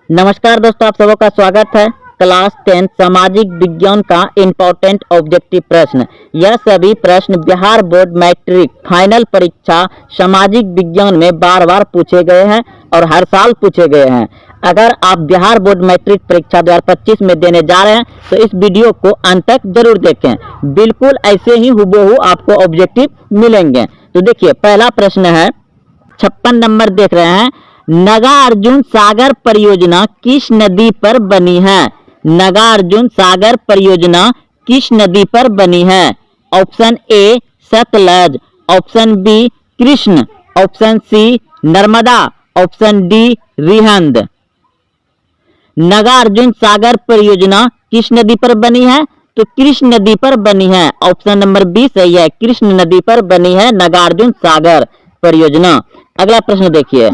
नमस्कार दोस्तों, आप सबों का स्वागत है। क्लास 10 सामाजिक विज्ञान का इम्पोर्टेंट ऑब्जेक्टिव प्रश्न। यह सभी प्रश्न बिहार बोर्ड मैट्रिक फाइनल परीक्षा सामाजिक विज्ञान में बार बार पूछे गए हैं और हर साल पूछे गए हैं। अगर आप बिहार बोर्ड मैट्रिक परीक्षा 2025 में देने जा रहे हैं तो इस वीडियो को अंत तक जरूर देखें। बिल्कुल ऐसे ही हुबहू आपको ऑब्जेक्टिव मिलेंगे। तो देखिए, पहला प्रश्न है, 56 नंबर देख रहे हैं। नागार्जुन सागर परियोजना किस नदी पर बनी है? नागार्जुन सागर परियोजना किस नदी पर बनी है? Option A Sutlej, option B Krishna, option C Narmada, option D Rihand. Nagarjuna Sagar परियोजना किस नदी पर बनी है? तो कृष्ण नदी पर बनी है। ऑप्शन नंबर बी सही है, कृष्ण नदी पर बनी है नागार्जुन सागर परियोजना। अगला प्रश्न देखिए,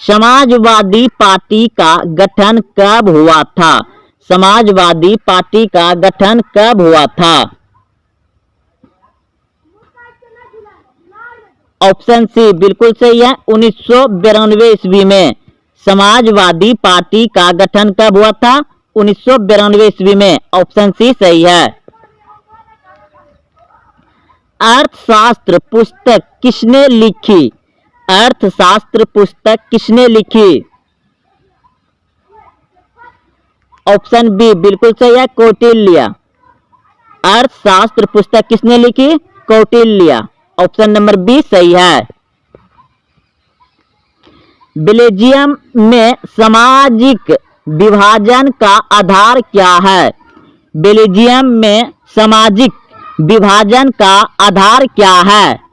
समाजवादी पार्टी का गठन कब हुआ था? समाजवादी पार्टी का गठन कब हुआ था? ऑप्शन सी बिल्कुल सही है, 1992 ईस्वी में। समाजवादी पार्टी का गठन कब हुआ था? 1992 ईस्वी में। ऑप्शन सी सही है। अर्थशास्त्र पुस्तक किसने लिखी? अर्थशास्त्र पुस्तक किसने लिखी? ऑप्शन बी बिल्कुल सही है, कौटिल्य। अर्थशास्त्र पुस्तक किसने लिखी? कौटिल्य। ऑप्शन नंबर बी सही है। बेल्जियम में सामाजिक विभाजन का आधार क्या है? बेल्जियम में सामाजिक विभाजन का आधार क्या है?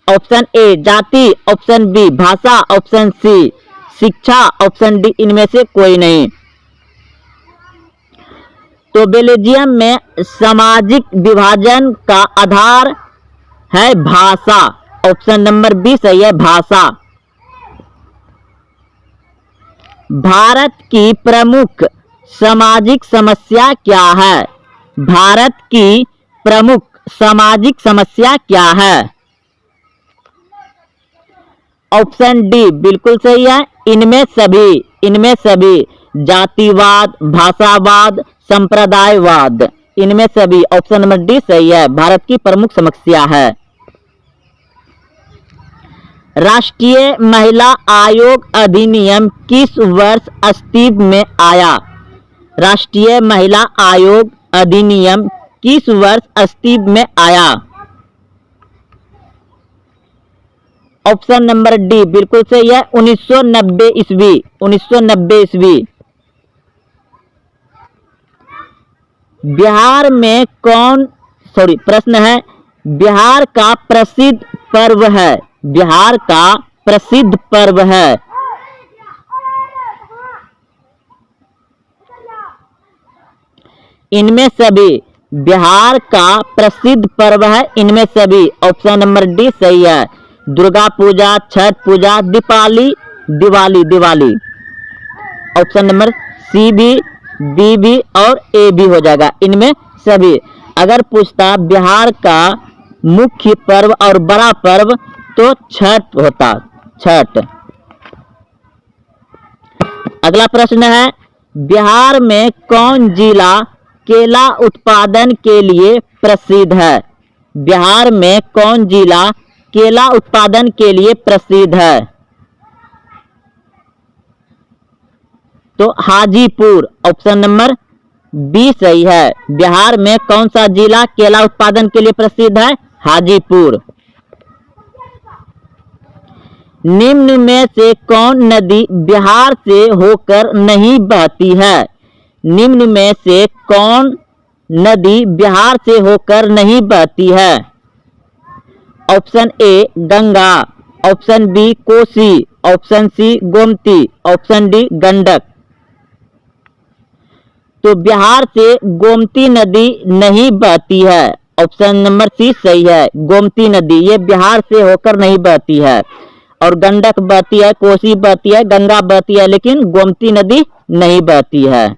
ऑप्शन ए जाति, ऑप्शन बी भाषा, ऑप्शन सी शिक्षा, ऑप्शन डी इनमें से कोई नहीं। तो बेल्जियम में सामाजिक विभाजन का आधार है भाषा। ऑप्शन नंबर बी सही है, भाषा। भारत की प्रमुख सामाजिक समस्या क्या है? भारत की प्रमुख सामाजिक समस्या क्या है? ऑप्शन डी बिल्कुल सही है, इनमें सभी जातिवाद, भाषावाद, संप्रदायवाद, इनमें सभी। ऑप्शन नंबर डी सही है, भारत की प्रमुख समस्या है। राष्ट्रीय महिला आयोग अधिनियम किस वर्ष अस्तित्व में आया? राष्ट्रीय महिला आयोग अधिनियम किस वर्ष अस्तित्व में आया? ऑप्शन नंबर डी बिल्कुल सही है, 1990 ईस्वी। 1990 ईस्वी। बिहार में प्रश्न है, बिहार का प्रसिद्ध पर्व है। बिहार का प्रसिद्ध पर्व है। इनमें सभी। बिहार का प्रसिद्ध पर्व है इनमें सभी। ऑप्शन नंबर डी सही है, दुर्गा पूजा, छठ पूजा, दिवाली। ऑप्शन नंबर सी भी, बी भी और ए भी हो जाएगा, इनमें सभी। अगर पूछता बिहार का मुख्य पर्व और बड़ा पर्व तो छठ होता, छठ। अगला प्रश्न है, बिहार में कौन जिला केला उत्पादन के लिए प्रसिद्ध है? बिहार में कौन जिला केला उत्पादन के लिए प्रसिद्ध है? तो हाजीपुर। ऑप्शन नंबर बी सही है, बिहार में कौन सा जिला केला उत्पादन के लिए प्रसिद्ध है? हाजीपुर। निम्न में से कौन नदी बिहार से होकर नहीं बहती है? निम्न में से कौन नदी बिहार से होकर नहीं बहती है? Option A Ganga, option B Kosi, option C Gomti, option D Gandak. तो बिहार से गोमती नदी नहीं बहती है। ऑप्शन नंबर सी सही है, गोमती नदी ये बिहार से होकर नहीं बहती है। और गंडक बहती है, कोसी बहती है, गंगा बहती है, लेकिन गोमती नदी नहीं बहती है।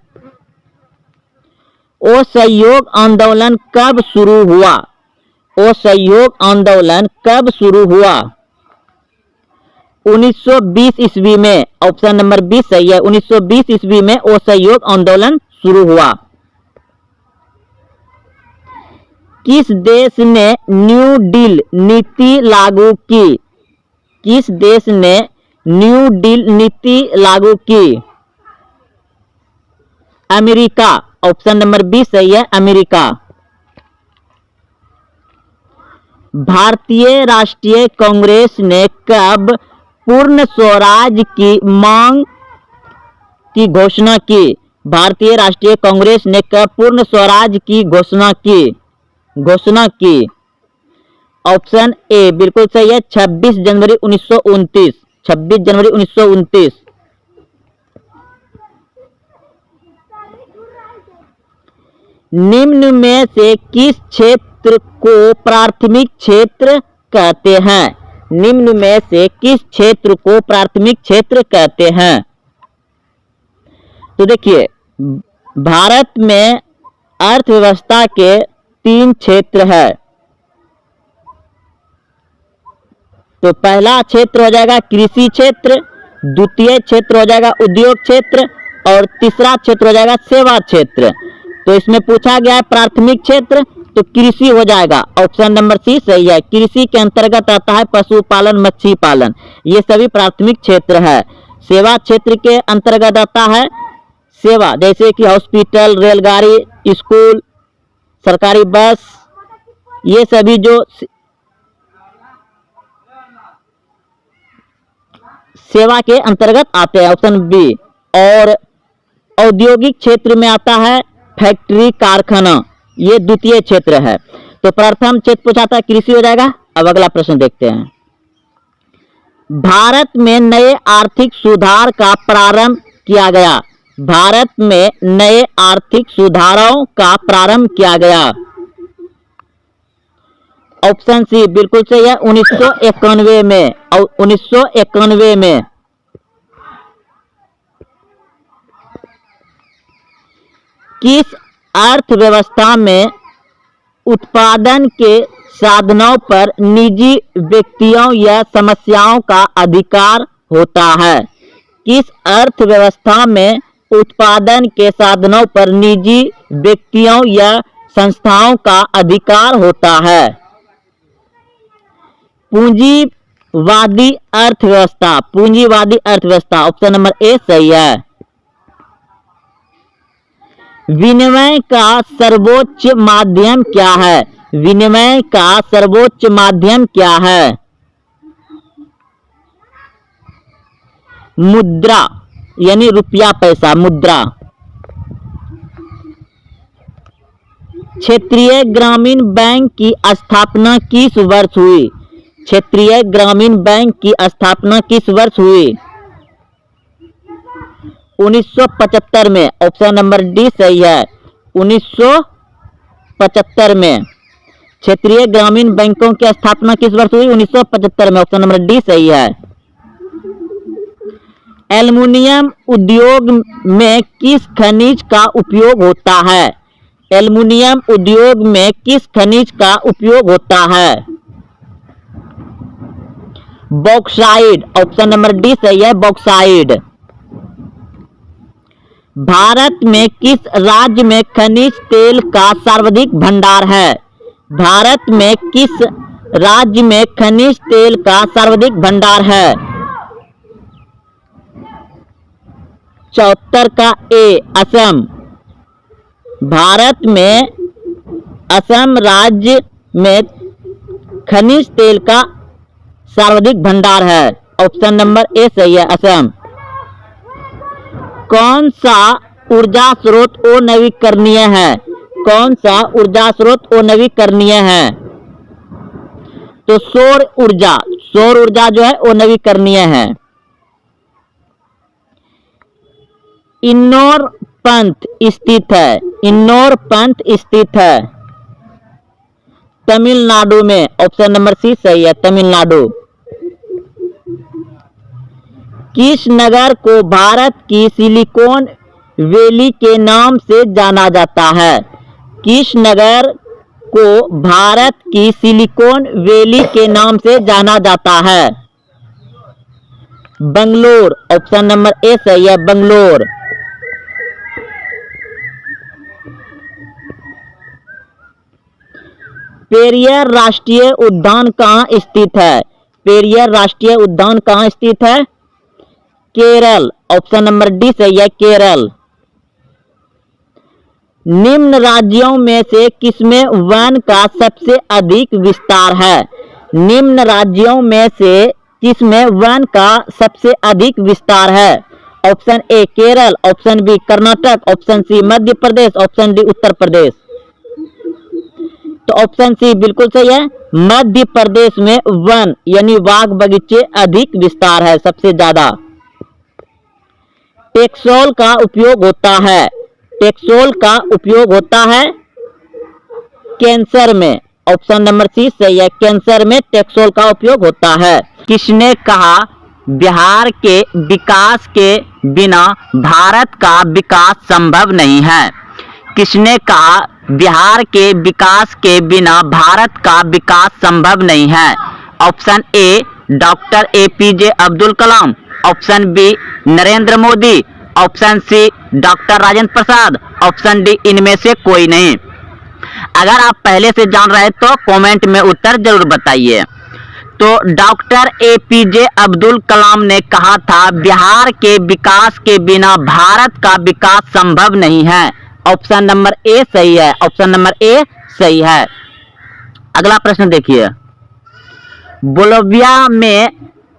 असहयोग आंदोलन कब शुरू हुआ? असहयोग आंदोलन कब शुरू हुआ? 1920 ईस्वी में। ऑप्शन नंबर 20 सही है। 1920 ईस्वी में असहयोग आंदोलन शुरू हुआ। किस देश ने न्यू डील नीति लागू की? किस देश ने न्यू डील नीति लागू की? अमेरिका। ऑप्शन नंबर 20 सही है, अमेरिका। भारतीय राष्ट्रीय कांग्रेस ने कब पूर्ण स्वराज की मांग की घोषणा की? भारतीय राष्ट्रीय कांग्रेस ने कब पूर्ण स्वराज की घोषणा की? ऑप्शन ए बिल्कुल सही है, 26 जनवरी 1929। 26 जनवरी 1929। निम्न में से किस क्षेत्र को प्राथमिक क्षेत्र कहते हैं? निम्न में से किस क्षेत्र को प्राथमिक क्षेत्र कहते हैं? तो देखिए, भारत में अर्थव्यवस्था के 3 क्षेत्र है। तो पहला क्षेत्र हो जाएगा कृषि क्षेत्र, द्वितीय क्षेत्र हो जाएगा उद्योग क्षेत्र और तीसरा क्षेत्र हो जाएगा सेवा क्षेत्र। तो इसमें पूछा गया है प्राथमिक क्षेत्र, तो कृषि हो जाएगा। ऑप्शन नंबर सी सही है। कृषि के अंतर्गत आता है पशुपालन, मछली पालन, ये सभी प्राथमिक क्षेत्र है। सेवा क्षेत्र के अंतर्गत आता है सेवा, जैसे कि हॉस्पिटल, रेलगाड़ी, स्कूल, सरकारी बस, ये सभी जो सेवा के अंतर्गत आते हैं। Option B. और औद्योगिक क्षेत्र में आता है फैक्ट्री, कारखाना, ये द्वितीय क्षेत्र है। तो प्रथम क्षेत्र पूछा था कृषि हो जाएगा। अब अगला प्रश्न देखते हैं। भारत में नए आर्थिक सुधार का प्रारंभ किया गया। भारत में नए आर्थिक सुधारों का प्रारंभ किया गया। ऑप्शन सी बिल्कुल सही है, 1991 में। और 1991 में। किस अर्थव्यवस्था में उत्पादन के साधनों पर निजी व्यक्तियों या समस्याओं का अधिकार होता है? किस अर्थव्यवस्था में उत्पादन के साधनों पर निजी व्यक्तियों या संस्थाओं का अधिकार होता है? पूंजीवादी अर्थव्यवस्था। पूंजीवादी अर्थव्यवस्था। ऑप्शन नंबर ए सही है। विनिमय का सर्वोच्च माध्यम क्या है? विनिमय का सर्वोच्च माध्यम क्या है? मुद्रा, यानी रुपया, पैसा, मुद्रा। क्षेत्रीय ग्रामीण बैंक की स्थापना किस वर्ष हुई? क्षेत्रीय ग्रामीण बैंक की स्थापना किस वर्ष हुई? 1975 में। ऑप्शन नंबर डी सही है, 1975 में। क्षेत्रीय ग्रामीण बैंकों की स्थापना किस वर्ष हुई? 1975 में। ऑप्शन नंबर डी सही है। एल्युमिनियम उद्योग में किस खनिज का उपयोग होता है? एल्युमिनियम उद्योग में किस खनिज का उपयोग होता है? बॉक्साइट। ऑप्शन नंबर डी सही है, बॉक्साइट। भारत में किस राज्य में खनिज तेल का सर्वाधिक भंडार है? भारत में किस राज्य में खनिज तेल का सर्वाधिक भंडार है? 74 का ए, असम। भारत में असम राज्य में खनिज तेल का सर्वाधिक भंडार है। ऑप्शन नंबर ए सही है, असम। कौन सा ऊर्जा स्रोत अनवीकरणीय है? कौन सा ऊर्जा स्रोत अनवीकरणीय है? तो सौर ऊर्जा। सौर ऊर्जा जो है वो नवीकरणीय है। इन्नौर पंथ स्थित है। इन्नौर पंथ स्थित है तमिलनाडु में। ऑप्शन नंबर सी सही है, तमिलनाडु। किस नगर को भारत की सिलिकॉन वैली के नाम से जाना जाता है? किस नगर को भारत की सिलिकॉन वैली के नाम से जाना जाता है? बंगलोर। ऑप्शन नंबर ए सही है, बंगलोर। पेरियार राष्ट्रीय उद्यान कहाँ स्थित है? पेरियार राष्ट्रीय उद्यान कहाँ स्थित है? केरल। ऑप्शन नंबर डी सही है, केरल। निम्न राज्यों में से किसमें वन का सबसे अधिक विस्तार है? निम्न राज्यों में से किसमें वन का सबसे अधिक विस्तार है? Option A Kerala, option B Karnataka, option C Madhya Pradesh, option D Uttar Pradesh. तो ऑप्शन सी बिल्कुल सही है, मध्य प्रदेश में वन यानी बाग बगीचे अधिक विस्तार है, सबसे ज्यादा। टेक्सोल का उपयोग होता है, टेक्सोल का उपयोग होता है कैंसर में। ऑप्शन नंबर सी सही है, कैंसर में टेक्सोल का उपयोग होता है। किसने कहा बिहार के विकास के बिना भारत का विकास संभव नहीं है? किसने कहा बिहार के विकास के बिना भारत का विकास संभव नहीं है? Option A doctor APJ Abdul Kalam, option B Narendra Modi, option C doctor Rajendra Prasad, option D इनमें से कोई नहीं। अगर आप पहले से जान रहे तो कमेंट में उत्तर जरूर बताइए। तो डॉक्टर एपीजे अब्दुल कलाम ने कहा था बिहार के विकास के बिना भारत का विकास संभव नहीं है। ऑप्शन नंबर ए सही है, ऑप्शन नंबर ए सही है। अगला प्रश्न देखिए, बोलिविया में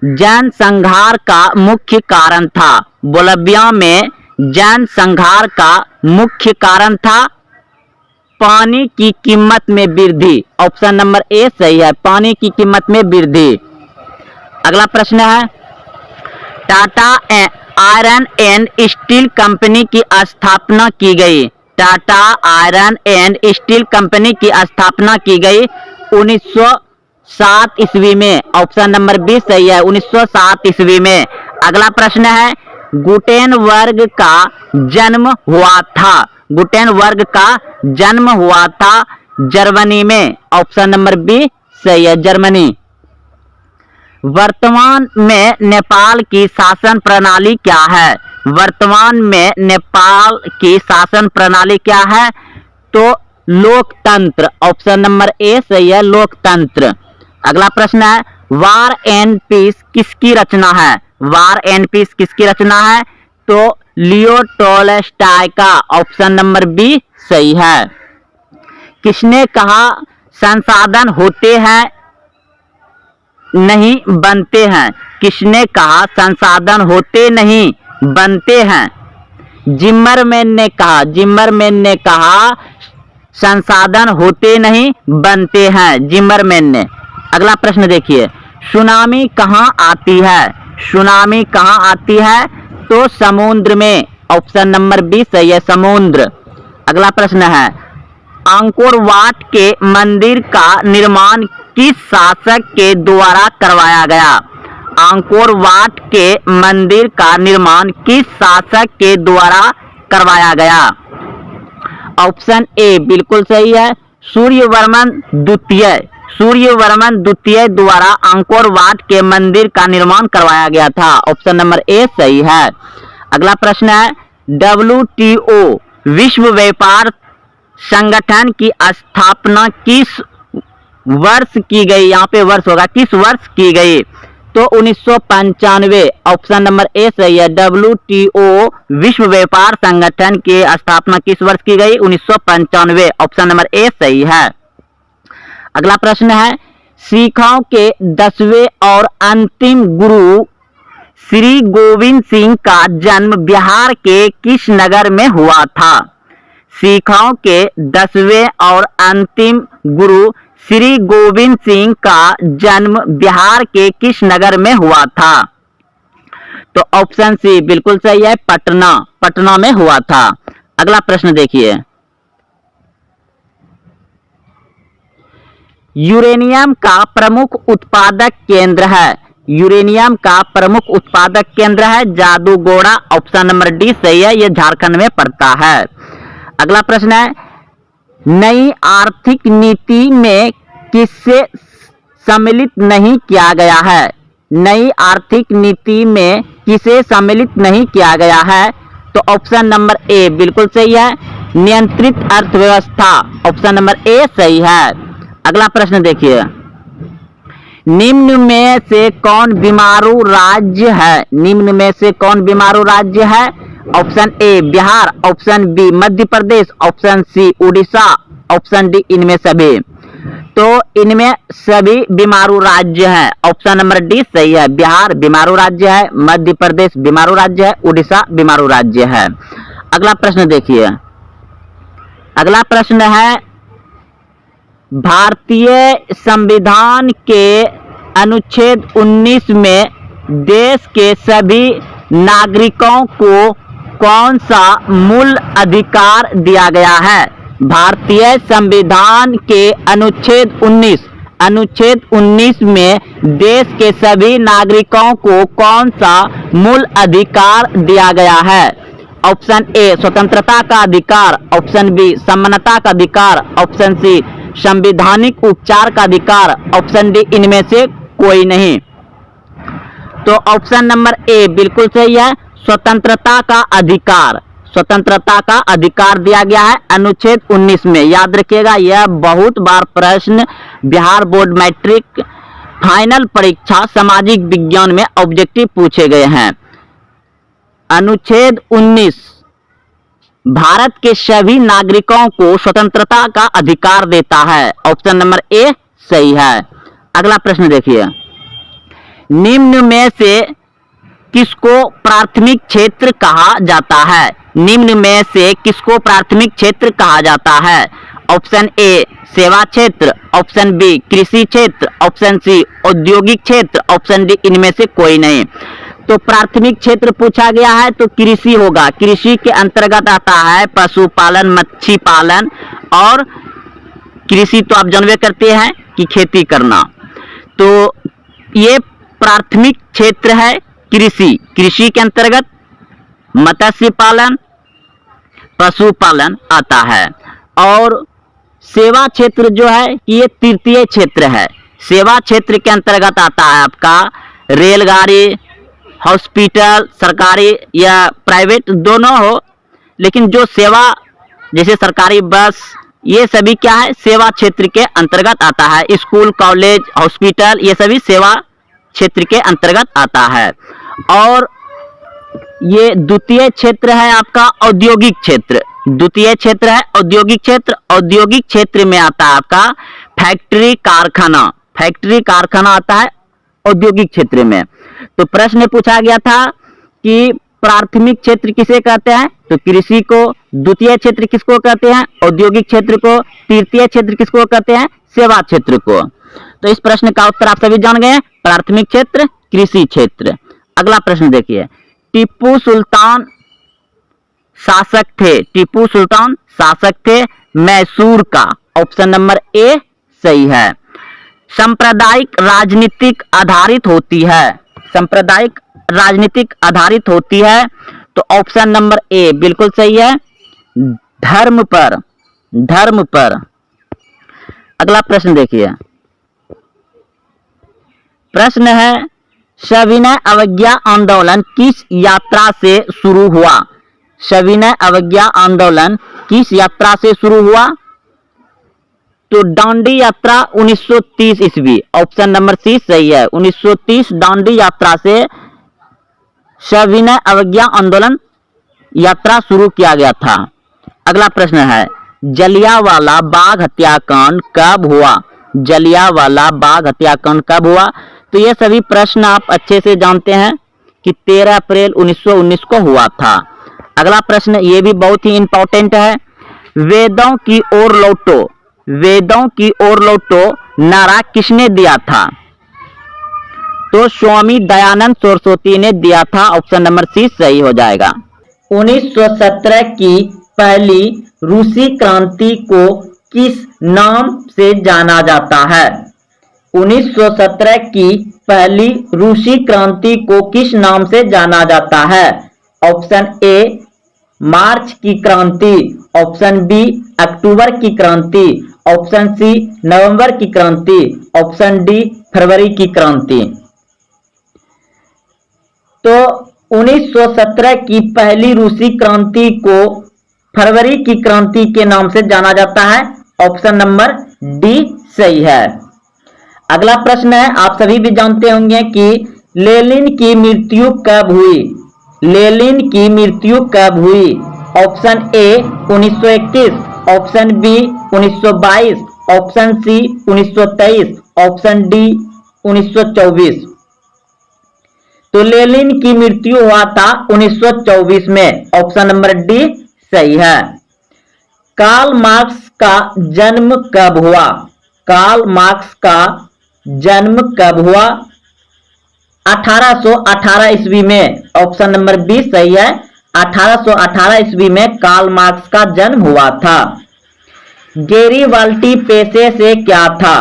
जैन संघार का मुख्य कारण था? बोलिविया में जैन संघार का मुख्य कारण था पानी की कीमत में वृद्धि। ऑप्शन नंबर ए सही है, पानी की कीमत में वृद्धि। अगला प्रश्न है, Tata iron and steel company की स्थापना की गई। Tata iron and steel company की स्थापना की गई 1907 ईस्वी में। ऑप्शन नंबर बी सही है, 1907 ईस्वी में। अगला प्रश्न है, गुटेनबर्ग का जन्म हुआ था? गुटेनबर्ग का जन्म हुआ था जर्मनी में। ऑप्शन नंबर बी सही है, जर्मनी। वर्तमान में नेपाल की शासन प्रणाली क्या है? वर्तमान में नेपाल की शासन प्रणाली क्या है? तो लोकतंत्र। ऑप्शन नंबर ए सही है, लोकतंत्र। अगला प्रश्न है, वार एंड पीस किसकी रचना है? वार एंड पीस किसकी रचना है? तो लियो टॉलस्टॉय का। ऑप्शन नंबर बी सही है। किसने कहा संसाधन होते हैं नहीं बनते हैं? किसने कहा संसाधन होते नहीं बनते हैं? जिम्मरमैन ने कहा। जिम्मरमैन ने कहा संसाधन होते नहीं बनते हैं, जिम्मरमैन ने। अगला प्रश्न देखिए, सुनामी कहाँ आती है? सुनामी कहाँ आती है? तो समुद्र में। ऑप्शन नंबर बी सही है, समुद्र। अगला प्रश्न है, अंकोर वाट के मंदिर का निर्माण किस शासक के द्वारा करवाया गया? अंकोर वाट के मंदिर का निर्माण किस शासक के द्वारा करवाया गया? ऑप्शन ए बिल्कुल सही है, सूर्यवर्मन द्वितीय। सूर्यवर्मन द्वितीय द्वारा अंकोर वाट के मंदिर का निर्माण करवाया गया था। ऑप्शन नंबर ए सही है। अगला प्रश्न है, WTO विश्व व्यापार संगठन की स्थापना किस वर्ष की गई? यहाँ पे वर्ष होगा, किस वर्ष की गई? तो 1995। ऑप्शन नंबर ए सही है, WTO विश्व व्यापार संगठन की स्थापना किस वर्ष की गई? 1995। ऑप्शन नंबर ए सही है। अगला प्रश्न है, सिखों के 10वें और अंतिम गुरु श्री गोविंद सिंह का जन्म बिहार के किस नगर में हुआ था? सिखों के 10वें और अंतिम गुरु श्री गोविंद सिंह का जन्म बिहार के किस नगर में हुआ था? तो ऑप्शन सी बिल्कुल सही है, पटना। पटना में हुआ था। अगला प्रश्न देखिए, यूरेनियम का प्रमुख उत्पादक केंद्र है? यूरेनियम का प्रमुख उत्पादक केंद्र है जादूगोड़ा। ऑप्शन नंबर डी सही है, यह झारखंड में पड़ता है। अगला प्रश्न है, नई आर्थिक नीति में किससे सम्मिलित नहीं किया गया है? नई आर्थिक नीति में किसे सम्मिलित नहीं किया गया है? तो ऑप्शन नंबर ए बिल्कुल सही है, नियंत्रित अर्थव्यवस्था। ऑप्शन नंबर ए सही है। अगला प्रश्न देखिए, निम्न में से कौन बीमारू राज्य है? निम्न में से कौन बीमारू राज्य है? Option A Bihar, option B Madhya Pradesh, option C Orissa, option D इनमें सभी। तो इनमें सभी बीमारू राज्य हैं। ऑप्शन नंबर डी सही है, बिहार बीमारू राज्य है, मध्य प्रदेश बीमारू राज्य है, उड़ीसा बीमारू राज्य है। अगला प्रश्न देखिए, अगला प्रश्न है, भारतीय संविधान के अनुच्छेद 19 में देश के सभी नागरिकों को कौन सा मूल अधिकार दिया गया है? भारतीय संविधान के अनुच्छेद 19 में देश के सभी नागरिकों को कौन सा मूल अधिकार दिया गया है? ऑप्शन ए स्वतंत्रता का अधिकार, ऑप्शन बी समानता का अधिकार, ऑप्शन सी संवैधानिक उपचार का अधिकार, ऑप्शन डी इनमें से कोई नहीं। तो ऑप्शन नंबर ए बिल्कुल सही है, स्वतंत्रता का अधिकार। स्वतंत्रता का अधिकार दिया गया है अनुच्छेद 19 में। याद रखिएगा, यह बहुत बार प्रश्न बिहार बोर्ड मैट्रिक फाइनल परीक्षा सामाजिक विज्ञान में ऑब्जेक्टिव पूछे गए हैं। अनुच्छेद 19 भारत के सभी नागरिकों को स्वतंत्रता का अधिकार देता है। ऑप्शन नंबर ए सही है। अगला प्रश्न देखिए, निम्न में से किसको प्राथमिक क्षेत्र कहा जाता है? निम्न में से किसको प्राथमिक क्षेत्र कहा जाता है? ऑप्शन ए सेवा क्षेत्र, ऑप्शन बी कृषि क्षेत्र, ऑप्शन सी औद्योगिक क्षेत्र, ऑप्शन डी इनमें से कोई नहीं। तो प्राथमिक क्षेत्र पूछा गया है तो कृषि होगा। कृषि के अंतर्गत आता है पशुपालन, मच्छी पालन, और कृषि तो आप जानबे करते हैं कि खेती करना। तो ये प्राथमिक क्षेत्र है कृषि। कृषि के अंतर्गत मत्स्य पालन, पशुपालन आता है। और सेवा क्षेत्र जो है ये तृतीय क्षेत्र है। सेवा क्षेत्र के अंतर्गत आता है आपका रेलगाड़ी, हॉस्पिटल, सरकारी या प्राइवेट दोनों हो, लेकिन जो सेवा जैसे सरकारी बस, ये सभी क्या है सेवा क्षेत्र के अंतर्गत आता है। स्कूल, कॉलेज, हॉस्पिटल ये सभी सेवा क्षेत्र के अंतर्गत आता है। और ये द्वितीय क्षेत्र है आपका औद्योगिक क्षेत्र। द्वितीय क्षेत्र है औद्योगिक क्षेत्र। औद्योगिक क्षेत्र में आता है आपका फैक्ट्री, कारखाना। फैक्ट्री, कारखाना आता है औद्योगिक क्षेत्र में। तो प्रश्न पूछा गया था कि प्राथमिक क्षेत्र किसे कहते हैं? तो कृषि को। द्वितीय क्षेत्र किसको कहते हैं? औद्योगिक क्षेत्र को। तृतीय क्षेत्र किसको कहते हैं? सेवा क्षेत्र को। तो इस प्रश्न का उत्तर आप सभी जान गए, प्राथमिक क्षेत्र, कृषि क्षेत्र। अगला प्रश्न देखिए, टीपू सुल्तान शासक थे। टीपू सुल्तान शासक थे मैसूर का। ऑप्शन नंबर ए सही है। सांप्रदायिक राजनीतिक आधारित होती है। सांप्रदायिक राजनीतिक आधारित होती है तो ऑप्शन नंबर ए बिल्कुल सही है, धर्म पर। धर्म पर। अगला प्रश्न देखिए, प्रश्न है सविनय अवज्ञा आंदोलन किस यात्रा से शुरू हुआ? सविनय अवज्ञा आंदोलन किस यात्रा से शुरू हुआ? तो दांडी यात्रा 1930 ईस्वी। ऑप्शन नंबर सी सही है, 1930 दांडी यात्रा से सविनय अवज्ञा आंदोलन यात्रा शुरू किया गया था। अगला प्रश्न है, जलियांवाला बाग हत्याकांड कब हुआ? जलियांवाला बाग हत्याकांड कब हुआ? तो ये सभी प्रश्न आप अच्छे से जानते हैं कि 13 अप्रैल 1919 को हुआ था। अगला प्रश्न ये भी बहुत ही इंपॉर्टेंट है, वेदों की ओर लौटो। वेदों की ओर लौटो नारा किसने दिया था? तो स्वामी दयानंद सरस्वती ने दिया था। ऑप्शन नंबर सी सही हो जाएगा। 1917 की पहली रूसी क्रांति को किस नाम से जाना जाता है? 1917 की पहली रूसी क्रांति को किस नाम से जाना जाता है? ऑप्शन ए मार्च की क्रांति, ऑप्शन बी अक्टूबर की क्रांति, ऑप्शन सी नवंबर की क्रांति, ऑप्शन डी फरवरी की क्रांति। तो 1917 की पहली रूसी क्रांति को फरवरी की क्रांति के नाम से जाना जाता है। ऑप्शन नंबर डी सही है। अगला प्रश्न है, आप सभी भी जानते होंगे कि लेनिन की मृत्यु कब हुई। लेनिन की मृत्यु कब हुई? Option A 1931, option B 1922, option C 1923, option D 1924। तो लेनिन की मृत्यु हुआ था 1924 में। ऑप्शन नंबर डी सही है। कार्ल मार्क्स का जन्म कब हुआ? कार्ल मार्क्स का जन्म कब हुआ? 1818 ईस्वी में। ऑप्शन नंबर बी सही है। 1818 ईस्वी में कार्ल मार्क्स का जन्म हुआ था। गैरीवाल्टी पेशे से क्या था?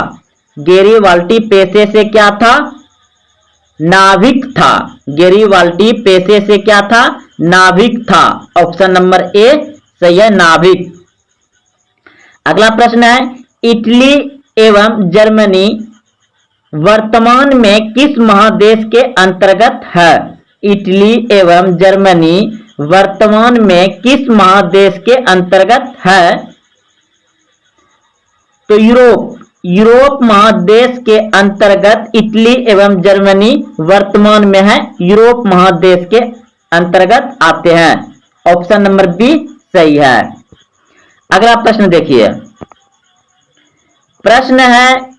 गैरीवाल्टी पेशे से क्या था? नाविक था। गैरीवाल्टी पेशे से क्या था? नाविक था। ऑप्शन नंबर ए सही है, नाविक। अगला प्रश्न है, इटली एवं जर्मनी वर्तमान में किस महादेश के अंतर्गत है? इटली एवं जर्मनी वर्तमान में किस महादेश के अंतर्गत है? तो यूरोप महादेश के अंतर्गत इटली एवं जर्मनी वर्तमान में है, यूरोप महादेश के अंतर्गत आते हैं। ऑप्शन नंबर बी सही है। अगला प्रश्न देखिए, प्रश्न है,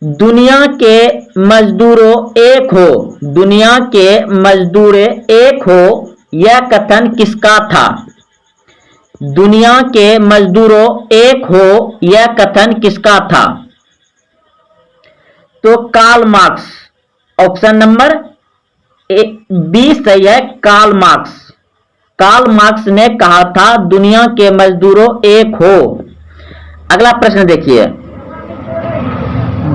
दुनिया के मजदूरों एक हो, दुनिया के मजदूर एक हो, यह कथन किसका था? दुनिया के मजदूरों एक हो, यह कथन किसका था? तो Karl Marx. Option number B सही है, कार्ल मार्क्स। कार्ल मार्क्स ने कहा था दुनिया के मजदूरों एक हो। अगला प्रश्न देखिए,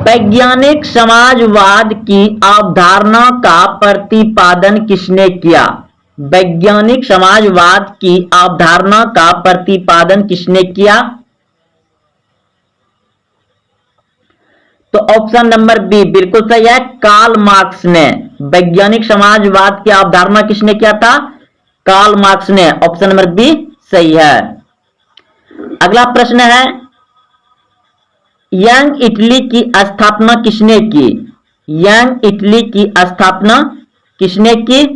वैज्ञानिक समाजवाद की अवधारणा का प्रतिपादन किसने किया? वैज्ञानिक समाजवाद की अवधारणा का प्रतिपादन किसने किया? तो ऑप्शन नंबर बी बिल्कुल सही है, कार्ल मार्क्स ने। वैज्ञानिक समाजवाद की अवधारणा किसने किया था? कार्ल मार्क्स ने। ऑप्शन नंबर बी सही है। अगला प्रश्न है, यंग इटली की स्थापना किसने की? यंग इटली की स्थापना किसने की?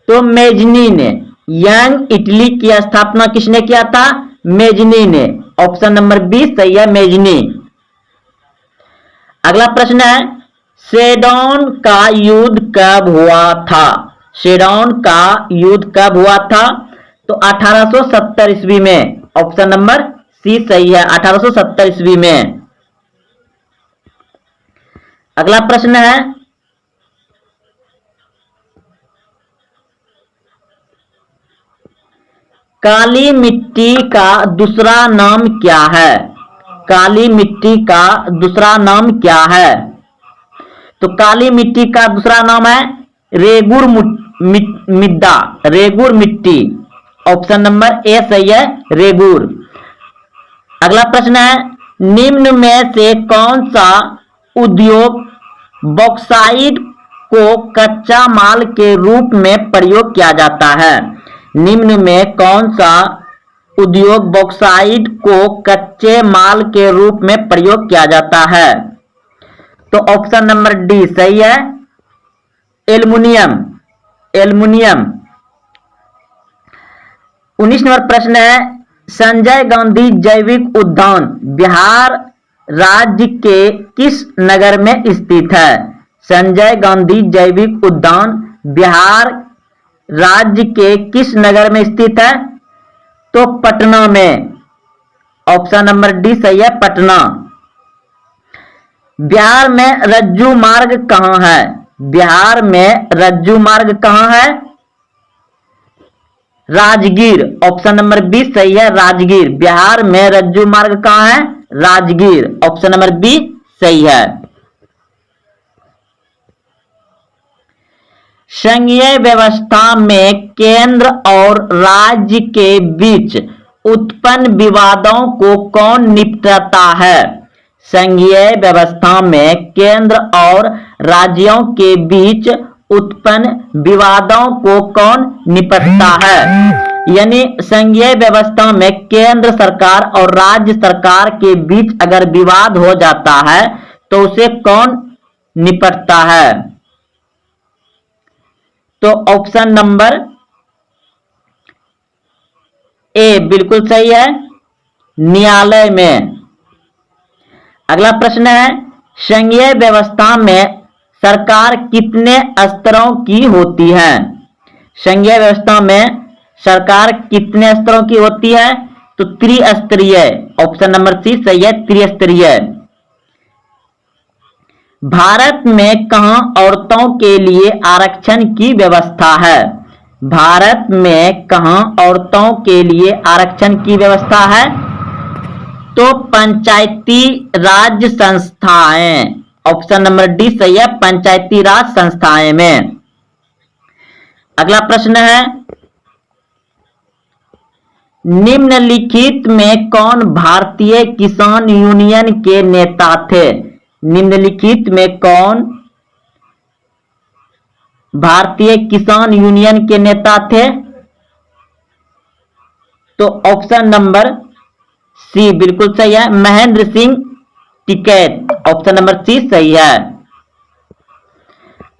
तो मेजनी ने। यंग इटली की स्थापना किसने किया था? मेजनी ने। ऑप्शन नंबर बी सही है, मेजनी। अगला प्रश्न है, सेडोन का युद्ध कब हुआ था? सेडोन का युद्ध कब हुआ था? तो 1870 ईस्वी में। ऑप्शन नंबर सी सही है, 1870 ईस्वी में। अगला प्रश्न है, काली मिट्टी का दूसरा नाम क्या है? काली मिट्टी का दूसरा नाम क्या है? तो काली मिट्टी का दूसरा नाम है रेगुर मिट्टी। रेगुर मिट्टी। ऑप्शन नंबर ए सही है, रेगुर। अगला प्रश्न है, निम्न में से कौन सा उद्योग बॉक्साइट को कच्चा माल के रूप में प्रयोग किया जाता है? निम्न में कौन सा उद्योग बॉक्साइट को कच्चे माल के रूप में प्रयोग किया जाता है? तो ऑप्शन नंबर डी सही है, एल्युमिनियम। एल्युमिनियम। 19 नंबर प्रश्न है, संजय गांधी जैविक उद्यान बिहार राज्य के किस नगर में स्थित है? संजय गांधी जैविक उद्यान बिहार राज्य के किस नगर में स्थित है? तो पटना में। ऑप्शन नंबर डी सही है, पटना। बिहार में रज्जू मार्ग कहां है? बिहार में रज्जू मार्ग कहां है? राजगीर। ऑप्शन नंबर बी सही है, राजगीर। बिहार में रज्जू मार्ग कहां है? राजगीर। ऑप्शन नंबर बी सही है। संघीय व्यवस्था में केंद्र और राज्य के बीच उत्पन्न विवादों को कौन निपटाता है? संघीय व्यवस्था में केंद्र और राज्यों के बीच उत्पन्न विवादों को कौन निपटता है? यानी संघीय व्यवस्था में केंद्र सरकार और राज्य सरकार के बीच अगर विवाद हो जाता है तो उसे कौन निपटता है? तो ऑप्शन नंबर ए बिल्कुल सही है, न्यायालय में। अगला प्रश्न है, संघीय व्यवस्था में सरकार कितने स्तरों की होती है? संघीय व्यवस्था में सरकार कितने स्तरों की होती है? तो त्रिस्तरीय। ऑप्शन नंबर सी सही है, त्रिस्तरीय। भारत में कहां औरतों के लिए आरक्षण की व्यवस्था है? भारत में कहां औरतों के लिए आरक्षण की व्यवस्था है? तो पंचायती राज संस्थाएं। ऑप्शन नंबर डी सही है, पंचायती राज संस्थाएं में। अगला प्रश्न है, निम्नलिखित में कौन भारतीय किसान यूनियन के नेता थे? निम्नलिखित में कौन भारतीय किसान यूनियन के नेता थे? तो ऑप्शन नंबर सी बिल्कुल सही है, Mahendra Singh Tikait. Option number C सही है।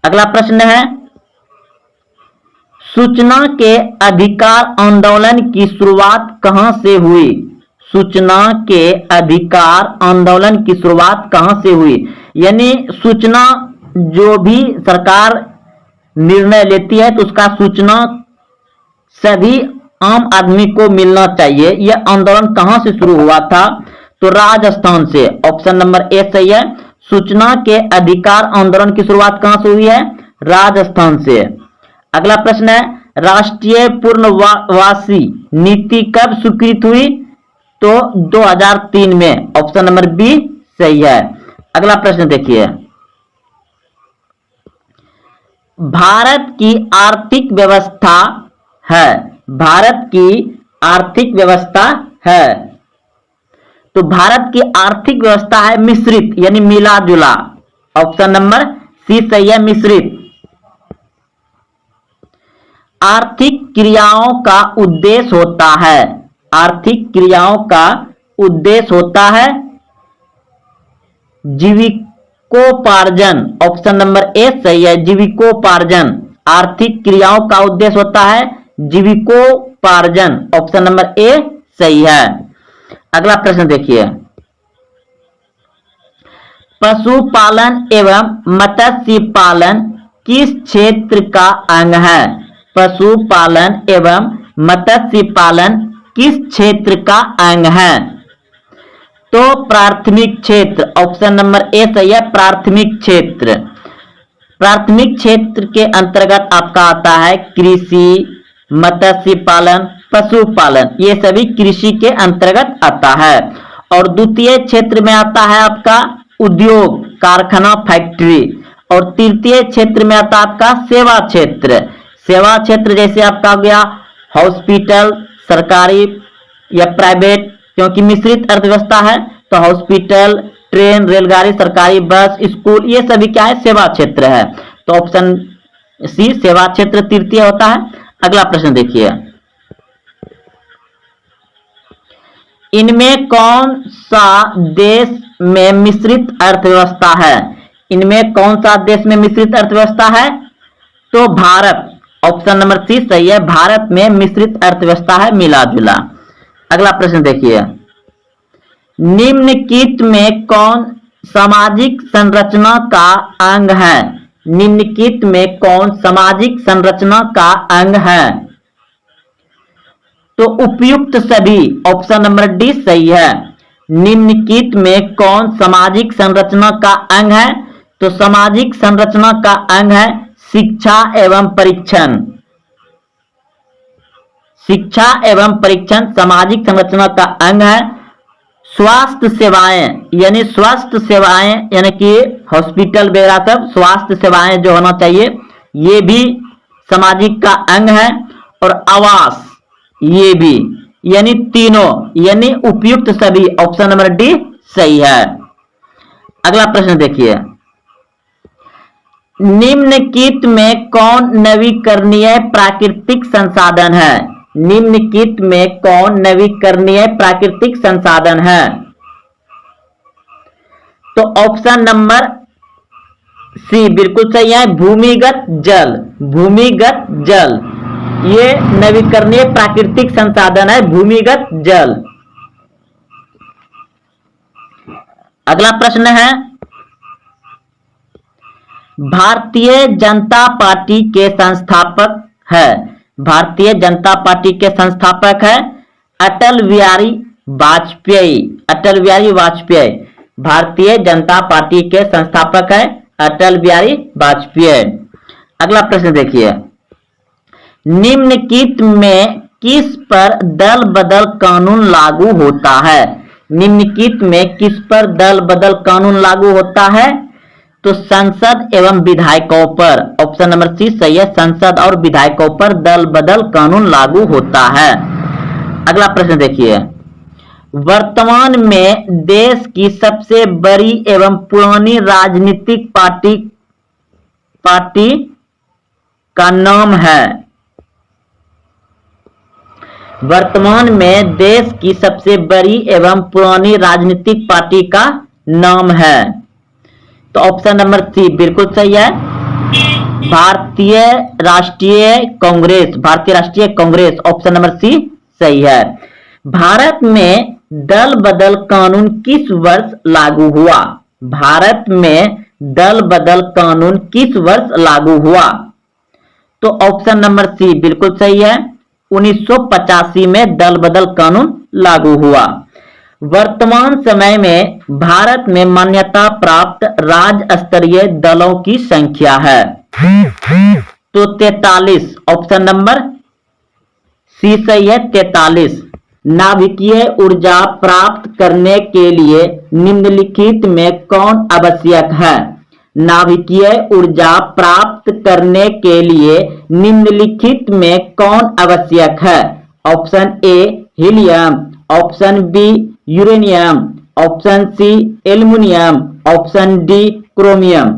अगला प्रश्न है, सूचना के अधिकार आंदोलन की शुरुआत कहां से हुई? सूचना के अधिकार आंदोलन की शुरुआत कहां से हुई? यानी सूचना जो भी सरकार निर्णय लेती है तो उसका सूचना सभी आम आदमी को मिलना चाहिए। यह आंदोलन कहां से शुरू हुआ था? तो राजस्थान से। ऑप्शन नंबर ए सही है, सूचना के अधिकार आंदोलन की शुरुआत कहां से हुई है? राजस्थान से। अगला प्रश्न है, राष्ट्रीय पुनर्वासी नीति कब स्वीकृत हुई? तो 2003 में। ऑप्शन नंबर बी सही है। अगला प्रश्न देखिए, भारत की आर्थिक व्यवस्था है। भारत की आर्थिक व्यवस्था है। तो भारत की आर्थिक व्यवस्था है मिश्रित, यानी मिला जुला। ऑप्शन नंबर सी सही है, मिश्रित। आर्थिक क्रियाओं का उद्देश्य होता है। आर्थिक क्रियाओं का उद्देश्य होता है जीविकोपार्जन। ऑप्शन नंबर ए सही है, जीविकोपार्जन। आर्थिक क्रियाओं का उद्देश्य होता है जीविकोपार्जन। ऑप्शन नंबर ए सही है। अगला प्रश्न देखिए, पशुपालन एवं मत्स्य पालन किस क्षेत्र का अंग है? पशुपालन एवं मत्स्य पालन किस क्षेत्र का अंग है? तो प्राथमिक क्षेत्र। ऑप्शन नंबर ए सही है, प्राथमिक क्षेत्र। प्राथमिक क्षेत्र के अंतर्गत आपका आता है कृषि, मत्स्य पालन, पशुपालन, ये सभी कृषि के अंतर्गत आता है। और द्वितीय क्षेत्र में आता है आपका उद्योग, कारखाना, फैक्ट्री। और तृतीय क्षेत्र में आता है आपका सेवा क्षेत्र। सेवा क्षेत्र जैसे आपका हो गया हॉस्पिटल, सरकारी या प्राइवेट, क्योंकि मिश्रित अर्थव्यवस्था है तो हॉस्पिटल, ट्रेन, रेलगाड़ी, सरकारी बस, स्कूल, ये सभी क्या है? सेवा क्षेत्र है। तो ऑप्शन सी सेवा क्षेत्र तृतीय होता है। अगला प्रश्न देखिए, इनमें कौन सा देश में मिश्रित अर्थव्यवस्था है? इनमें कौन सा देश में मिश्रित अर्थव्यवस्था है? तो भारत। ऑप्शन नंबर सी सही है, भारत में मिश्रित अर्थव्यवस्था है, मिला जुला। अगला प्रश्न देखिए, निम्नलिखित में कौन सामाजिक संरचना का अंग है? निम्नलिखित में कौन सामाजिक संरचना का अंग है? तो उपयुक्त सभी। ऑप्शन नंबर डी सही है। निम्नलिखित में कौन सामाजिक संरचना का अंग है? तो सामाजिक संरचना का अंग है शिक्षा एवं परीक्षण। शिक्षा एवं परीक्षण सामाजिक संरचना का अंग है। स्वास्थ्य सेवाएं, यानी स्वास्थ्य सेवाएं, यानी कि हॉस्पिटल वगैरह सब स्वास्थ्य सेवाएं जो होना चाहिए, ये भी सामाजिक का अंग है। और आवास, ये भी, यानी तीनों, यानी उपयुक्त सभी। ऑप्शन नंबर डी सही है। अगला प्रश्न देखिए, निम्नलिखित में कौन नवीकरणीय प्राकृतिक संसाधन है? निम्नलिखित में कौन नवीकरणीय प्राकृतिक संसाधन है? तो ऑप्शन नंबर सी बिल्कुल सही है, भूमिगत जल। भूमिगत जल ये नवीकरणीय प्राकृतिक संसाधन है, भूमिगत जल। अगला प्रश्न है, भारतीय जनता पार्टी के संस्थापक है। भारतीय जनता पार्टी के संस्थापक है अटल बिहारी वाजपेयी। अटल बिहारी वाजपेयी भारतीय जनता पार्टी के संस्थापक है अटल बिहारी वाजपेयी। अगला प्रश्न देखिए, निम्नलिखित में किस पर दल बदल कानून लागू होता है? निम्नलिखित में किस पर दल बदल कानून लागू होता है? तो संसद एवं विधायकों पर। ऑप्शन नंबर सी सही है, संसद और विधायकों पर दल बदल कानून लागू होता है। अगला प्रश्न देखिए, वर्तमान में देश की सबसे बड़ी एवं पुरानी राजनीतिक पार्टी का नाम है। वर्तमान में देश की सबसे बड़ी एवं पुरानी राजनीतिक पार्टी का नाम है। तो ऑप्शन नंबर सी बिल्कुल सही है, भारतीय राष्ट्रीय कांग्रेस। भारतीय राष्ट्रीय कांग्रेस ऑप्शन नंबर सी सही है। भारत में दल बदल कानून किस वर्ष लागू हुआ? भारत में दल बदल कानून किस वर्ष लागू हुआ? तो ऑप्शन नंबर सी बिल्कुल सही है, 1985 में दल बदल कानून लागू हुआ। वर्तमान समय में भारत में मान्यता प्राप्त राज्य स्तरीय दलों की संख्या है तो 43। ऑप्शन नंबर सी सही है, 43। नाभिकीय ऊर्जा प्राप्त करने के लिए निम्नलिखित में कौन आवश्यक है? नाभिकीय ऊर्जा प्राप्त करने के लिए निम्नलिखित में कौन आवश्यक है? Option A helium, option B uranium, option C aluminium, option D chromium.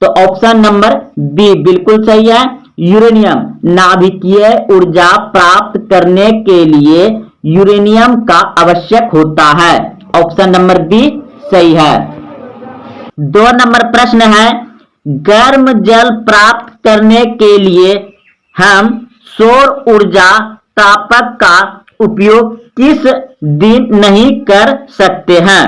तो ऑप्शन नंबर बी बिल्कुल सही है, यूरेनियम। नाभिकीय ऊर्जा प्राप्त करने के लिए यूरेनियम का आवश्यक होता है। ऑप्शन नंबर बी सही है। 2 नंबर प्रश्न है, गर्म जल प्राप्त करने के लिए हम सौर ऊर्जा तापक का उपयोग किस दिन नहीं कर सकते हैं?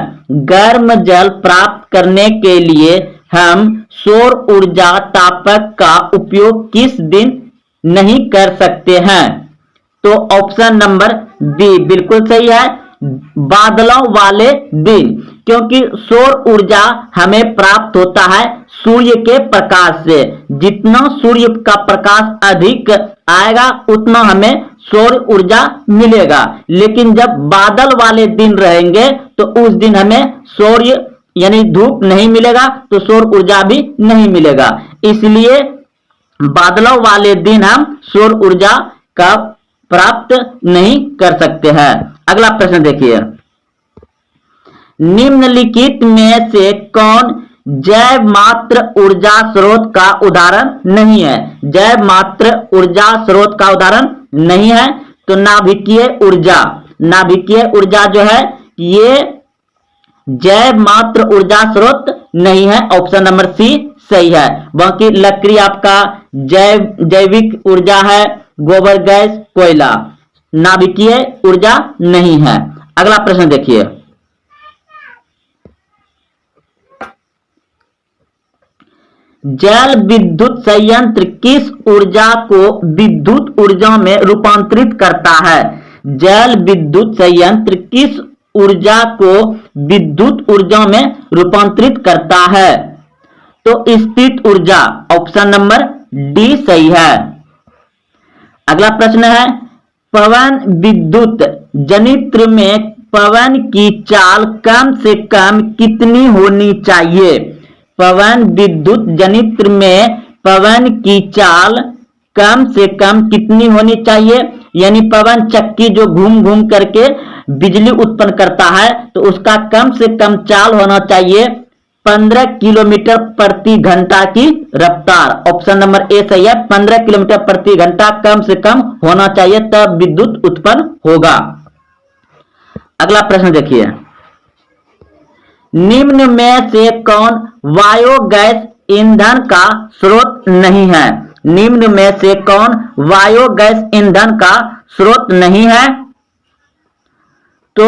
गर्म जल प्राप्त करने के लिए हम सौर ऊर्जा तापक का उपयोग किस दिन नहीं कर सकते हैं? तो ऑप्शन नंबर बी बिल्कुल सही है, बादलों वाले दिन। क्योंकि सौर ऊर्जा हमें प्राप्त होता है सूर्य के प्रकाश से। जितना सूर्य का प्रकाश अधिक आएगा उतना हमें सौर ऊर्जा मिलेगा। लेकिन जब बादल वाले दिन रहेंगे तो उस दिन हमें सूर्य यानी धूप नहीं मिलेगा, तो सौर ऊर्जा भी नहीं मिलेगा। इसलिए बादलों वाले दिन हम सौर ऊर्जा का प्राप्त नहीं कर सकते हैं। अगला प्रश्न देखिए, निम्नलिखित में से कौन जैव मात्र ऊर्जा स्रोत का उदाहरण नहीं है? जैव मात्र ऊर्जा स्रोत का उदाहरण नहीं है तो नाभिकीय ऊर्जा। नाभिकीय ऊर्जा जो है ये जैव मात्र ऊर्जा स्रोत नहीं है। ऑप्शन नंबर सी सही है। बाकी लकड़ी आपका जैविक ऊर्जा है, गोबर गैस, कोयला, नाभिकीय ऊर्जा नहीं है। अगला प्रश्न देखिए, जल विद्युत संयंत्र किस ऊर्जा को विद्युत ऊर्जा में रूपांतरित करता है? जल विद्युत संयंत्र किस ऊर्जा को विद्युत ऊर्जा में रूपांतरित करता है? तो स्थित ऊर्जा। ऑप्शन नंबर डी सही है। अगला प्रश्न है, पवन विद्युत जनित्र में पवन की चाल कम से कम कितनी होनी चाहिए? पवन विद्युत जनित्र में पवन की चाल कम से कम कितनी होनी चाहिए? यानी पवन चक्की जो घूम घूम करके बिजली उत्पन्न करता है, तो उसका कम से कम चाल होना चाहिए 15 किलोमीटर प्रति घंटा की रफ्तार। ऑप्शन नंबर ए सही है, 15 किलोमीटर प्रति घंटा कम से कम होना चाहिए, तब विद्युत उत्पन्न होगा। अगला प्रश्न देखिए, निम्न में से कौन बायोगैस ईंधन का स्रोत नहीं है? निम्न में से कौन बायोगैस ईंधन का स्रोत नहीं है? तो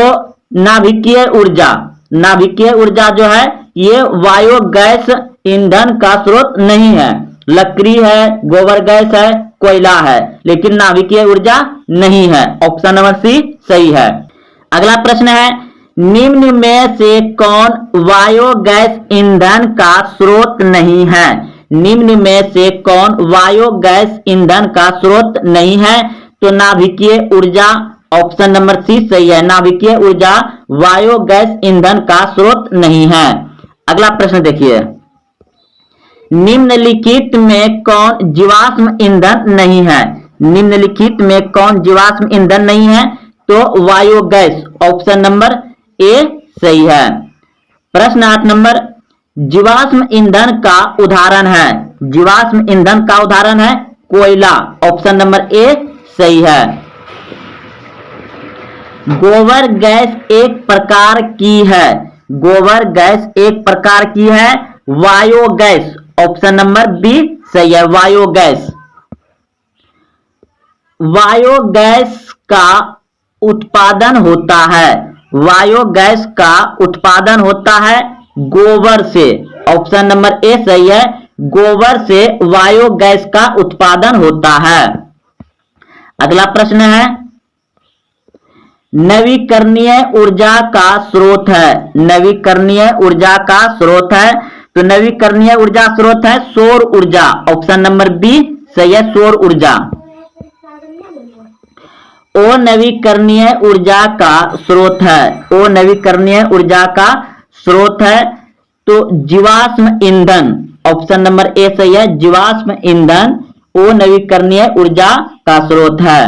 नाभिकीय ऊर्जा, नाभिकीय ऊर्जा जो है ये बायोगैस ईंधन का स्रोत नहीं है। लकड़ी है, गोबर गैस है, कोयला है, लेकिन नाभिकीय ऊर्जा नहीं है। ऑप्शन नंबर सी सही है। अगला प्रश्न है, निम्न में से कौन बायोगैस ईंधन का स्रोत नहीं है? निम्न में से कौन बायोगैस ईंधन का स्रोत नहीं है? तो नाभिकीय ऊर्जा। ऑप्शन नंबर सी सही है, नाभिकीय ऊर्जा बायोगैस ईंधन का स्रोत नहीं है। अगला प्रश्न देखिए, निम्नलिखित में कौन जीवाश्म ईंधन नहीं है? निम्नलिखित में कौन जीवाश्म ईंधन नहीं है? तो बायोगैस। ऑप्शन नंबर ए सही है। प्रश्न 8 नंबर, जीवाश्म ईंधन का उदाहरण है। जीवाश्म ईंधन का उदाहरण है कोयला। ऑप्शन नंबर ए सही है। गोबर गैस एक प्रकार की है। गोबर गैस एक प्रकार की है बायोगैस। ऑप्शन नंबर बी सही है, बायोगैस। बायोगैस का उत्पादन होता है, बायोगैस का उत्पादन होता है गोबर से। ऑप्शन नंबर ए सही है, गोबर से बायोगैस का उत्पादन होता है। अगला प्रश्न है, नवीकरणीय ऊर्जा का स्रोत है। नवीकरणीय ऊर्जा का स्रोत है, तो नवीकरणीय ऊर्जा स्रोत है सौर ऊर्जा। ऑप्शन नंबर बी सही है, सौर ऊर्जा। अनवीकरणीय ऊर्जा का स्रोत है, अनवीकरणीय ऊर्जा का स्रोत है तो जीवाश्म ईंधन। ऑप्शन नंबर ए सही है, जीवाश्म ईंधन अनवीकरणीय ऊर्जा का स्रोत है।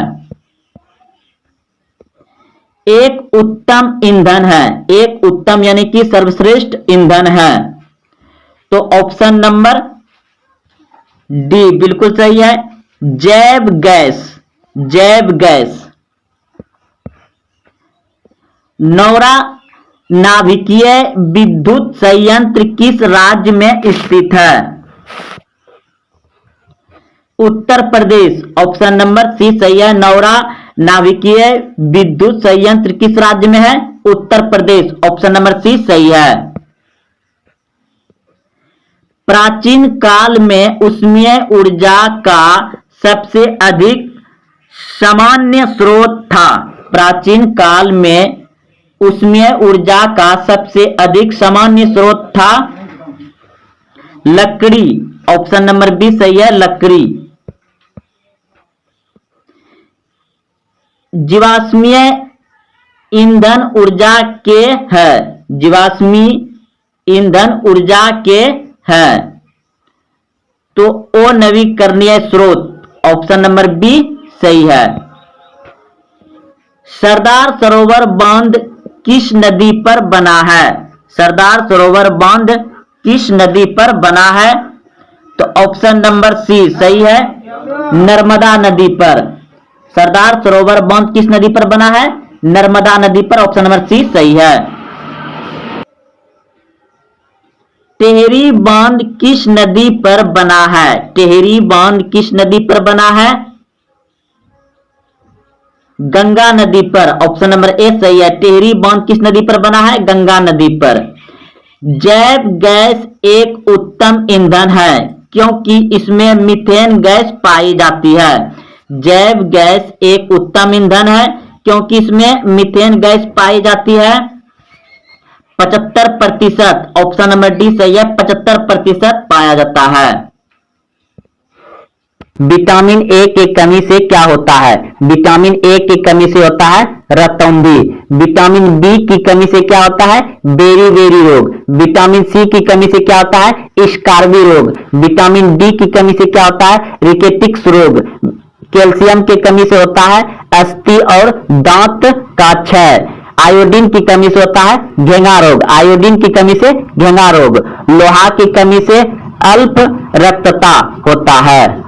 एक उत्तम ईंधन है, एक उत्तम यानी कि सर्वश्रेष्ठ ईंधन है, तो ऑप्शन नंबर डी बिल्कुल सही है, जैव गैस। जैव गैस। नौरा नाभिकीय विद्युत संयंत्र किस राज्य में स्थित है? Uttar Pradesh. Option number C सही है, नौरा नाभिकीय विद्युत संयंत्र किस राज्य में है? Uttar Pradesh. Option number C सही है। प्राचीन काल में ऊष्मीय ऊर्जा का सबसे अधिक सामान्य स्रोत था। प्राचीन काल में ऊष्मीय ऊर्जा का सबसे अधिक सामान्य स्रोत था लकड़ी। ऑप्शन नंबर बी सही है, लकड़ी। जीवाश्मीय ईंधन ऊर्जा के है, जीवाश्मी ईंधन ऊर्जा के है तो अनवीकरणीय स्रोत। ऑप्शन नंबर बी सही है। सरदार सरोवर बांध किस नदी पर बना है? सरदार सरोवर बांध किस नदी पर बना है? तो ऑप्शन नंबर सी सही है, नर्मदा नदी पर। सरदार सरोवर बांध किस नदी पर बना है? नर्मदा नदी पर। ऑप्शन नंबर सी सही है। टेहरी बांध किस नदी पर बना है? टेहरी बांध किस नदी पर बना है? गंगा नदी पर। ऑप्शन नंबर ए सही है, टेहरी बांध किस नदी पर बना है? गंगा नदी पर। जैव गैस एक उत्तम ईंधन है क्योंकि इसमें मीथेन गैस पाई जाती है। जैव गैस एक उत्तम ईंधन है क्योंकि इसमें मीथेन गैस पाई जाती है 75%। ऑप्शन नंबर डी सही है, 75% पाया जाता है। विटामिन ए की कमी से क्या होता है? विटामिन ए की कमी से होता है रतौंधी। विटामिन बी की कमी से क्या होता है? बेरी रोग। विटामिन सी की कमी से क्या होता है? स्कार्वी रोग। विटामिन डी की कमी से क्या होता है? रिकेटिक्स रोग कैल्शियम की कमी से होता है अस्थि और दांत का क्षय। आयोडीन की कमी से होता है घेंगा रोग, आयोडीन की कमी से घेंगा रोग। लोहा की कमी से अल्प रक्तता होता है।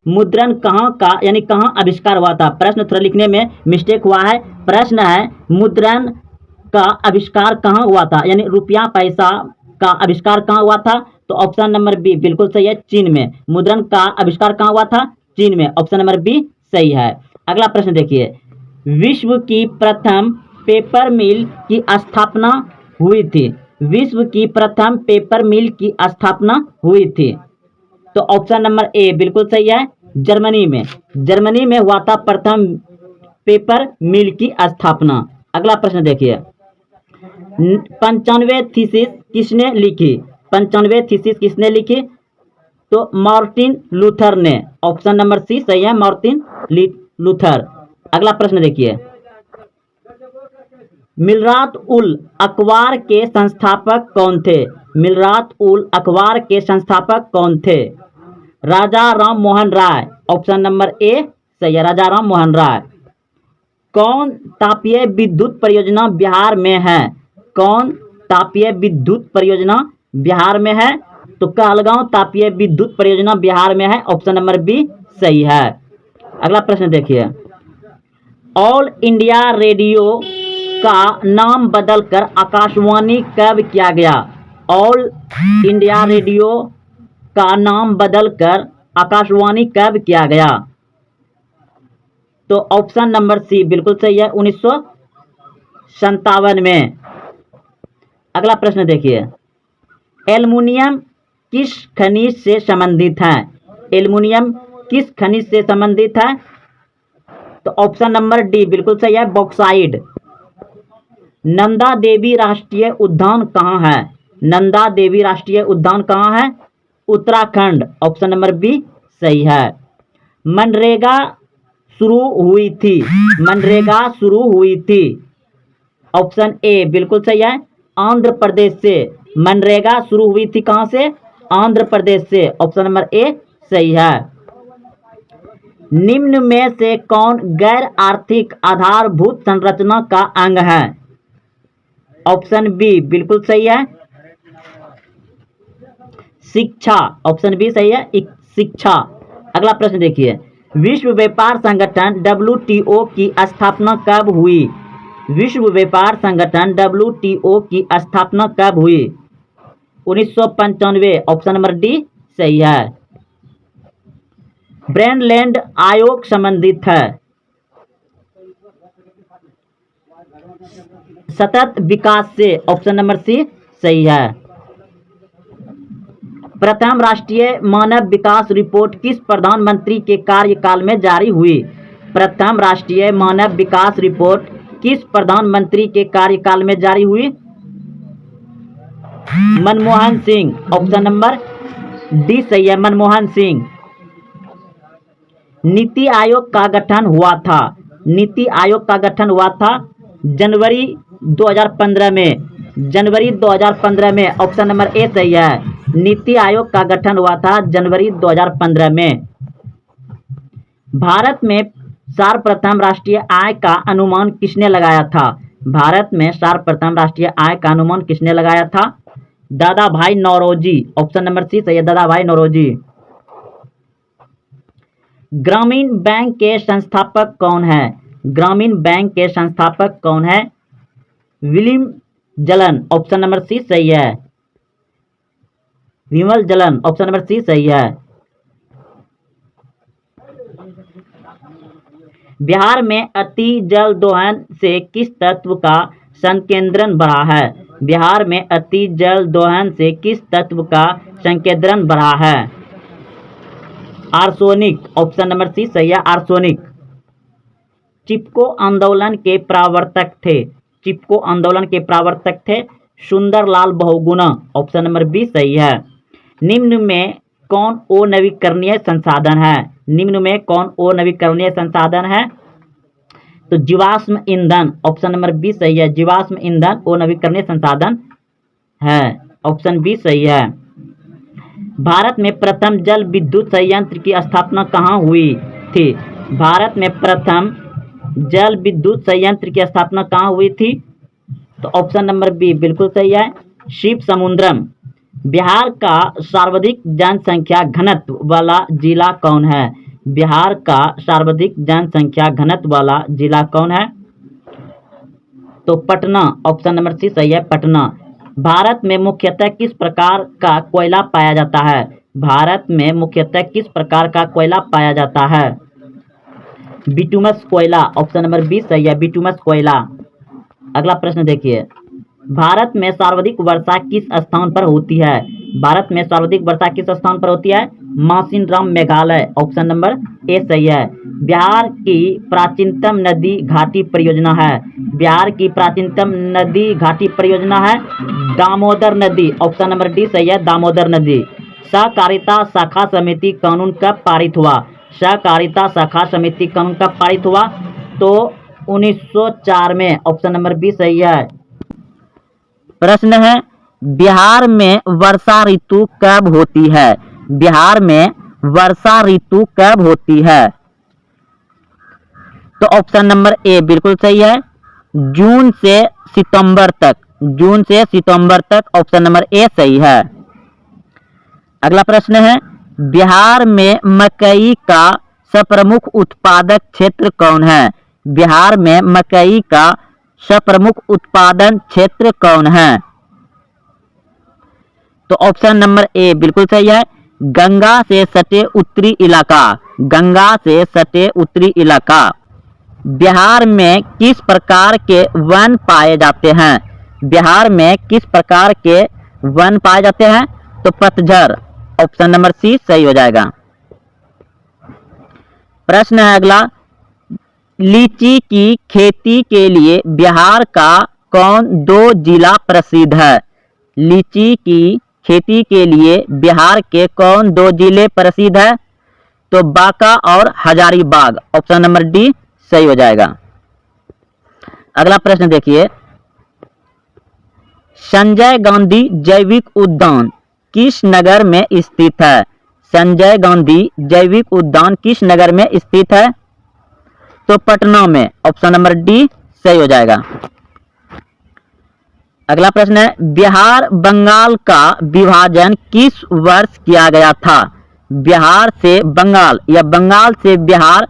मुद्रण कहाँ का यानी कहाँ आविष्कार हुआ था? प्रश्न थोड़ा लिखने में मिस्टेक हुआ है। प्रश्न है मुद्रण का आविष्कार कहाँ हुआ था, यानी रुपया पैसा का आविष्कार कहाँ हुआ था? तो ऑप्शन नंबर बी बिल्कुल सही है, चीन में। मुद्रण का आविष्कार कहाँ हुआ था? चीन में। ऑप्शन नंबर बी सही है। अगला प्रश्न देखिए, विश्व की प्रथम पेपर मिल की स्थापना हुई थी। विश्व की प्रथम पेपर मिल की स्थापना हुई थी। तो ऑप्शन नंबर ए बिल्कुल सही है, जर्मनी में। जर्मनी में हुआ था प्रथम पेपर मिल की स्थापना। अगला प्रश्न देखिए, 95 थीसिस किसने लिखी? 95 थीसिस किसने लिखी? तो मार्टिन लूथर ने। ऑप्शन नंबर सी सही है, मार्टिन लूथर। अगला प्रश्न देखिए, मिलरात उल अखबार के संस्थापक कौन थे? मिलरात उल अखबार के संस्थापक कौन थे? राजा Ram Mohan Roy. Option number A सही है, राजा राम मोहन राय। कौन तापीय विद्युत परियोजना बिहार में है? कौन तापीय विद्युत परियोजना बिहार में है? तो कहलगांव तापीय विद्युत परियोजना बिहार में है। ऑप्शन नंबर बी सही है। अगला प्रश्न देखिए, ऑल इंडिया रेडियो का नाम बदलकर आकाशवाणी कब किया गया? ऑल इंडिया रेडियो का नाम बदलकर आकाशवाणी कब किया गया? तो ऑप्शन नंबर सी बिल्कुल सही है, 1957 में। अगला प्रश्न देखिए, एल्युमिनियम किस खनिज से संबंधित है? एल्युमिनियम किस खनिज से संबंधित है? तो ऑप्शन नंबर डी बिल्कुल सही है, बॉक्साइड। नंदा देवी राष्ट्रीय उद्यान कहाँ है? नंदा देवी राष्ट्रीय उद्यान कहाँ है? उत्तराखंड। ऑप्शन नंबर बी सही है। मनरेगा शुरू हुई थी। मनरेगा शुरू हुई थी। ऑप्शन ए बिल्कुल सही है, आंध्र प्रदेश से। मनरेगा शुरू हुई थी कहाँ से? आंध्र प्रदेश से। ऑप्शन नंबर ए सही है। निम्न में से कौन गैर आर्थिक आधारभूत संरचना का अंग है? ऑप्शन बी बिल्कुल सही है, शिक्षा। ऑप्शन बी सही है, शिक्षा। अगला प्रश्न देखिए, विश्व व्यापार संगठन WTO की स्थापना कब हुई? विश्व व्यापार संगठन WTO की स्थापना कब हुई? 1995। ऑप्शन नंबर डी सही है। ब्रेनलैंड आयोग संबंधित है सतत विकास से। ऑप्शन नंबर सी सही है। प्रथम राष्ट्रीय मानव विकास रिपोर्ट किस प्रधानमंत्री के कार्यकाल में जारी हुई? प्रथम राष्ट्रीय मानव विकास रिपोर्ट किस प्रधानमंत्री के कार्यकाल में जारी हुई? Manmohan Singh. Option number D सही है, मनमोहन सिंह। नीति आयोग का गठन हुआ था। नीति आयोग का गठन हुआ था जनवरी 2015 में। जनवरी 2015 में। ऑप्शन नंबर ए सही है, नीति आयोग का गठन हुआ था जनवरी 2015 में। भारत में सर्वप्रथम राष्ट्रीय आय का अनुमान किसने लगाया था? भारत में सर्वप्रथम राष्ट्रीय आय का अनुमान किसने लगाया था? दादा भाई नौरोजी। ऑप्शन नंबर सी सही है, दादा भाई नौरोजी। ग्रामीण बैंक के संस्थापक कौन है? ग्रामीण बैंक के संस्थापक कौन है? विलियम जलन। ऑप्शन नंबर सी सही है, विमल जलन। ऑप्शन नंबर सी सही है। बिहार में अति जल दोहन से किस तत्व का संकेंद्रण बढ़ा है? बिहार में अति जल दोहन से किस तत्व का संकेंद्रण बढ़ा है? आर्सेनिक। ऑप्शन नंबर सी सही है, आर्सेनिक। चिपको आंदोलन के प्रवर्तक थे। चिपको आंदोलन के प्रवर्तक थे Sundarlal Bahuguna. Option number B सही है। निम्न में कौन अनवीकरणीय संसाधन है? निम्न में कौन अनवीकरणीय संसाधन है? तो जीवाश्म ईंधन। ऑप्शन नंबर बी सही है, जीवाश्म ईंधन अनवीकरणीय संसाधन है। ऑप्शन बी सही है। भारत में प्रथम जल विद्युत संयंत्र की स्थापना कहाँ हुई थी? भारत में प्रथम जल विद्युत संयंत्र की स्थापना कहाँ हुई थी? तो ऑप्शन नंबर बी बिल्कुल सही है, शिव समुद्रम। बिहार का सर्वाधिक जनसंख्या घनत्व वाला जिला कौन है? बिहार का सर्वाधिक जनसंख्या घनत्व वाला जिला कौन है? तो पटना, ऑप्शन नंबर सी सही है, पटना। भारत में मुख्यतः किस प्रकार का कोयला पाया जाता है? भारत में मुख्यतः किस प्रकार का कोयला पाया जाता है? बिटुमस कोयला, ऑप्शन नंबर बी सही है, बिटुमस कोयला। अगला प्रश्न देखिए, भारत में सर्वाधिक वर्षा किस स्थान पर होती है? भारत में सर्वाधिक वर्षा किस स्थान पर होती है? Mawsynram, Meghalaya, option number A सही है। बिहार की प्राचीनतम नदी घाटी परियोजना है? बिहार की प्राचीनतम नदी घाटी परियोजना है दामोदर नदी, ऑप्शन नंबर डी सही है, दामोदर नदी। सहकारिता शाखा समिति कानून कब पारित हुआ? सहकारिता शाखा समिति कानून कब पारित हुआ? तो 1904 में, ऑप्शन नंबर बी सही है। प्रश्न है, बिहार में वर्षा ऋतु कब होती है? बिहार में वर्षा ऋतु कब होती है? तो ऑप्शन नंबर ए बिल्कुल सही है, जून से सितंबर तक, जून से सितंबर तक, ऑप्शन नंबर ए सही है। अगला प्रश्न है, बिहार में मकई का प्रमुख उत्पादक क्षेत्र कौन है? बिहार में मकई का प्रमुख उत्पादन क्षेत्र कौन है? तो ऑप्शन नंबर ए बिल्कुल सही है, गंगा से सटे उत्तरी इलाका, गंगा से सटे उत्तरी इलाका। बिहार में किस प्रकार के वन पाए जाते हैं? बिहार में किस प्रकार के वन पाए जाते हैं? तो पतझड़, ऑप्शन नंबर सी सही हो जाएगा। प्रश्न है अगला, लीची की खेती के लिए बिहार का कौन दो जिला प्रसिद्ध है? लीची की खेती के लिए बिहार के कौन दो जिले प्रसिद्ध है? तो बांका और हजारीबाग, ऑप्शन नंबर डी सही हो जाएगा। अगला प्रश्न देखिए, संजय गांधी जैविक उद्यान किस नगर में स्थित है? संजय गांधी जैविक उद्यान किस नगर में स्थित है? तो पटना में, ऑप्शन नंबर डी सही हो जाएगा। अगला प्रश्न है, बिहार बंगाल का विभाजन किस वर्ष किया गया था? बिहार से बंगाल या बंगाल से बिहार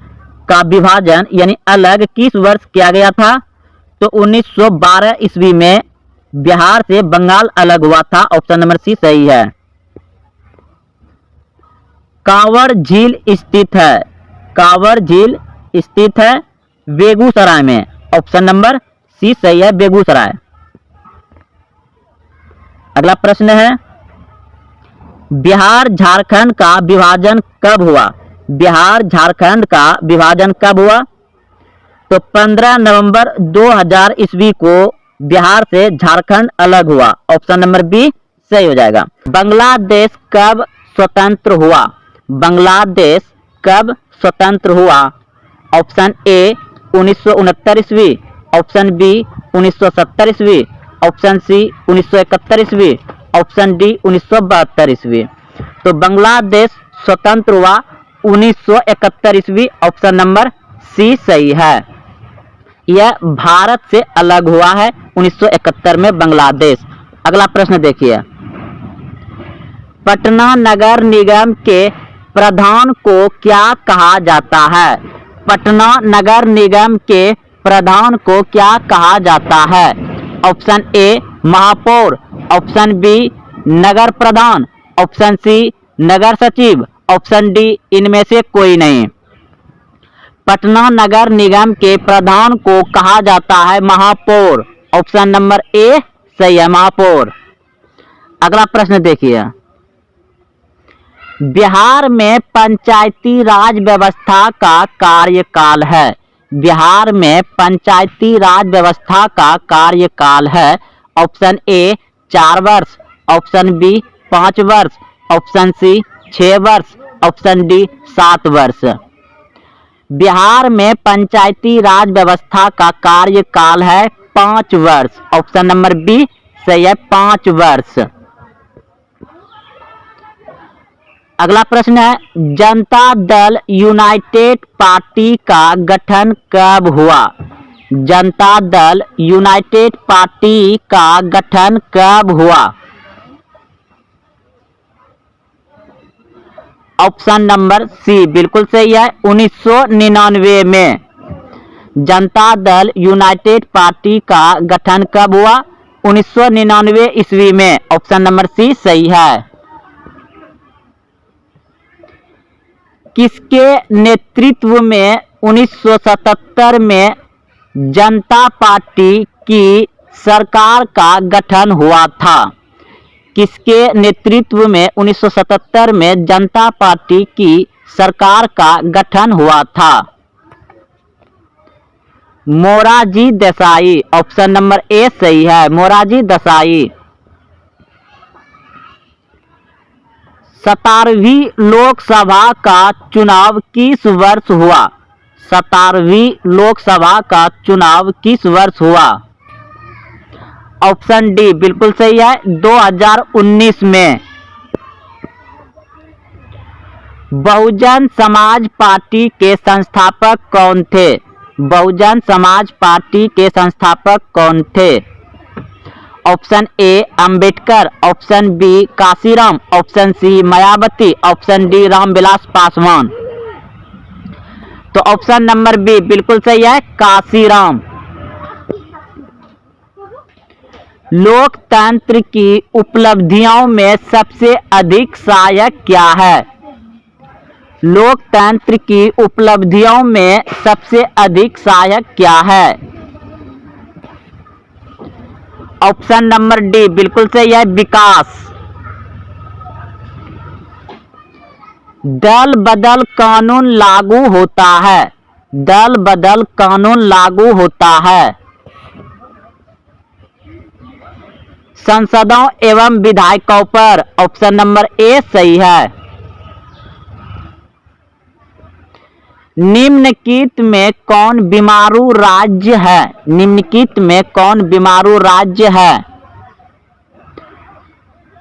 का विभाजन यानी अलग किस वर्ष किया गया था? तो 1912 ईस्वी में बिहार से बंगाल अलग हुआ था, ऑप्शन नंबर सी सही है। कांवर झील स्थित है, कांवर झील स्थित है बेगूसराय में, ऑप्शन नंबर सी सही है, बेगूसराय। अगला प्रश्न है, बिहार झारखंड का विभाजन कब हुआ? बिहार झारखंड का विभाजन कब हुआ? तो 15 नवंबर 2000 ईस्वी को बिहार से झारखंड अलग हुआ, ऑप्शन नंबर बी सही हो जाएगा। बांग्लादेश कब स्वतंत्र हुआ? बांग्लादेश कब स्वतंत्र हुआ? ऑप्शन ए 1969 ईस्वी, ऑप्शन बी 1970 ईस्वी, ऑप्शन सी 1971 ईस्वी, ऑप्शन डी 1972 ईस्वी। तो बांग्लादेश स्वतंत्र हुआ 1971 ईस्वी, ऑप्शन नंबर सी सही है। यह भारत से अलग हुआ है 1971 में बांग्लादेश। अगला प्रश्न देखिए, पटना नगर निगम के प्रधान को क्या कहा जाता है? पटना नगर निगम के प्रधान को क्या कहा जाता है? ऑप्शन ए महापौर, ऑप्शन बी नगर प्रधान, ऑप्शन सी नगर सचिव, ऑप्शन डी इनमें से कोई नहीं। पटना नगर निगम के प्रधान को कहा जाता है महापौर, ऑप्शन नंबर ए सही है, महापौर। अगला प्रश्न देखिए, बिहार में पंचायती राज व्यवस्था का कार्यकाल है। बिहार में पंचायती राज व्यवस्था का कार्यकाल है, ऑप्शन ए 4 वर्ष, ऑप्शन बी 5 वर्ष, ऑप्शन सी 6 वर्ष, ऑप्शन डी 7 वर्ष। बिहार में पंचायती राज व्यवस्था का कार्यकाल है 5 वर्ष, ऑप्शन नंबर बी सही है, 5 वर्ष। अगला प्रश्न है, जनता दल यूनाइटेड पार्टी का गठन कब हुआ? जनता दल यूनाइटेड पार्टी का गठन कब हुआ? ऑप्शन नंबर सी बिल्कुल सही है, 1999 में। जनता दल यूनाइटेड पार्टी का गठन कब हुआ? 1999 ईस्वी में। ऑप्शन नंबर सी सही है। किसके नेतृत्व में 1977 में जनता पार्टी की सरकार का गठन हुआ था? किसके नेतृत्व में 1977 में जनता पार्टी की सरकार का गठन हुआ था? Morarji Desai. Option number A सही है, मोरारजी देसाई। 17वीं लोकसभा का चुनाव किस वर्ष हुआ? 17वीं लोकसभा का चुनाव किस वर्ष हुआ? ऑप्शन डी बिल्कुल सही है, 2019 में। बहुजन समाज पार्टी के संस्थापक कौन थे? बहुजन समाज पार्टी के संस्थापक कौन थे? Option A Ambedkar, option B Kanshiram, option C Mayawati, option D Ramvilas Paswan. तो ऑप्शन नंबर बी बिल्कुल सही है, काशीराम। लोकतंत्र की उपलब्धियों में सबसे अधिक सहायक क्या है? लोकतंत्र की उपलब्धियों में सबसे अधिक सहायक क्या है? ऑप्शन नंबर डी बिल्कुल सही है, विकास। दल बदल कानून लागू होता है। दल बदल कानून लागू होता है सांसदों एवं विधायकों पर। ऑप्शन नंबर ए सही है। निम्नलिखित में कौन बीमारू राज्य है? निम्नलिखित में कौन बीमारू राज्य है?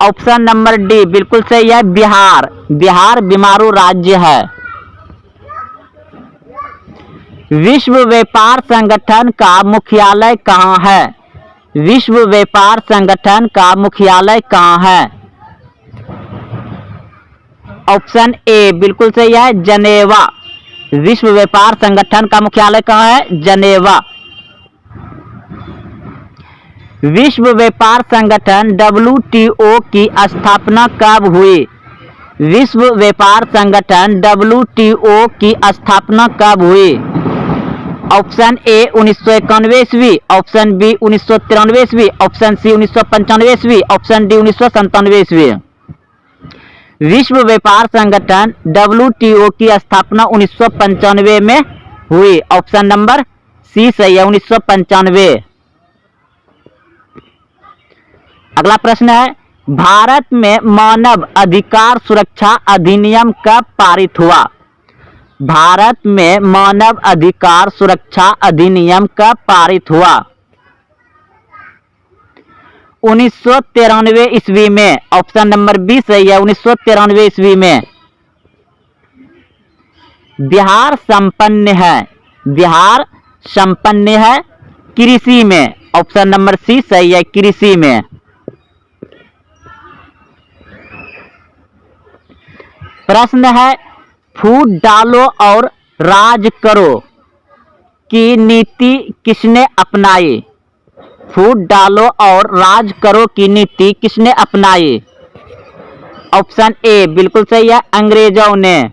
ऑप्शन नंबर डी बिल्कुल सही है, बिहार। बिहार बीमारू राज्य है। विश्व व्यापार संगठन का मुख्यालय कहाँ है? विश्व व्यापार संगठन का मुख्यालय कहाँ है? ऑप्शन ए बिल्कुल सही है, जनेवा। विश्व व्यापार संगठन का मुख्यालय कहाँ है? जनेवा। विश्व व्यापार संगठन WTO की स्थापना कब हुई? विश्व व्यापार संगठन WTO की स्थापना कब हुई? ऑप्शन ए 1991 ईस्वी, ऑप्शन बी 1993 ईस्वी, ऑप्शन सी 1995 ईस्वी, ऑप्शन डी 1997 ईस्वी। विश्व व्यापार संगठन WTO की स्थापना 1995 में हुई। ऑप्शन नंबर सी सही है, 1995। अगला प्रश्न है, भारत में मानव अधिकार सुरक्षा अधिनियम कब पारित हुआ? भारत में मानव अधिकार सुरक्षा अधिनियम कब पारित हुआ? 1993 ईस्वी में। ऑप्शन नंबर बी सही है, 1993 ईस्वी में। बिहार संपन्न है। बिहार संपन्न है कृषि में। ऑप्शन नंबर सी सही है, कृषि में। प्रश्न है, फूट डालो और राज करो की नीति किसने अपनाई? फूट डालो और राज करो की नीति किसने अपनाई? ऑप्शन ए बिल्कुल सही है, अंग्रेजों ने।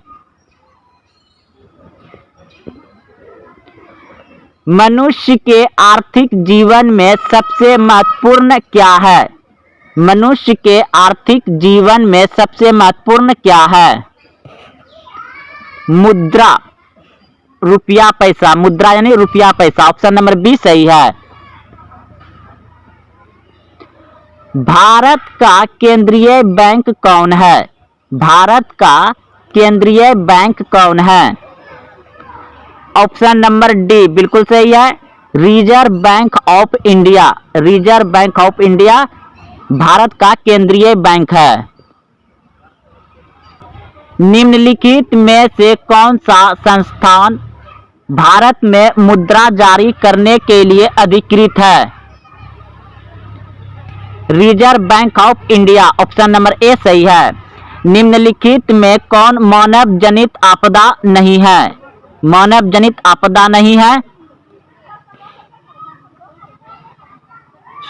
मनुष्य के आर्थिक जीवन में सबसे महत्वपूर्ण क्या है? मनुष्य के आर्थिक जीवन में सबसे महत्वपूर्ण क्या है? मुद्रा, रुपया पैसा। मुद्रा यानी रुपया पैसा। ऑप्शन नंबर बी सही है। भारत का केंद्रीय बैंक कौन है? भारत का केंद्रीय बैंक कौन है? ऑप्शन नंबर डी बिल्कुल सही है, reserve bank of India. Reserve bank of India Bharat का केंद्रीय बैंक है। निम्नलिखित में से कौन सा संस्थान भारत में मुद्रा जारी करने के लिए अधिकृत है? Reserve bank of India. Option number A सही है। निम्नलिखित में कौन मानव जनित आपदा नहीं है? मानव जनित आपदा नहीं है।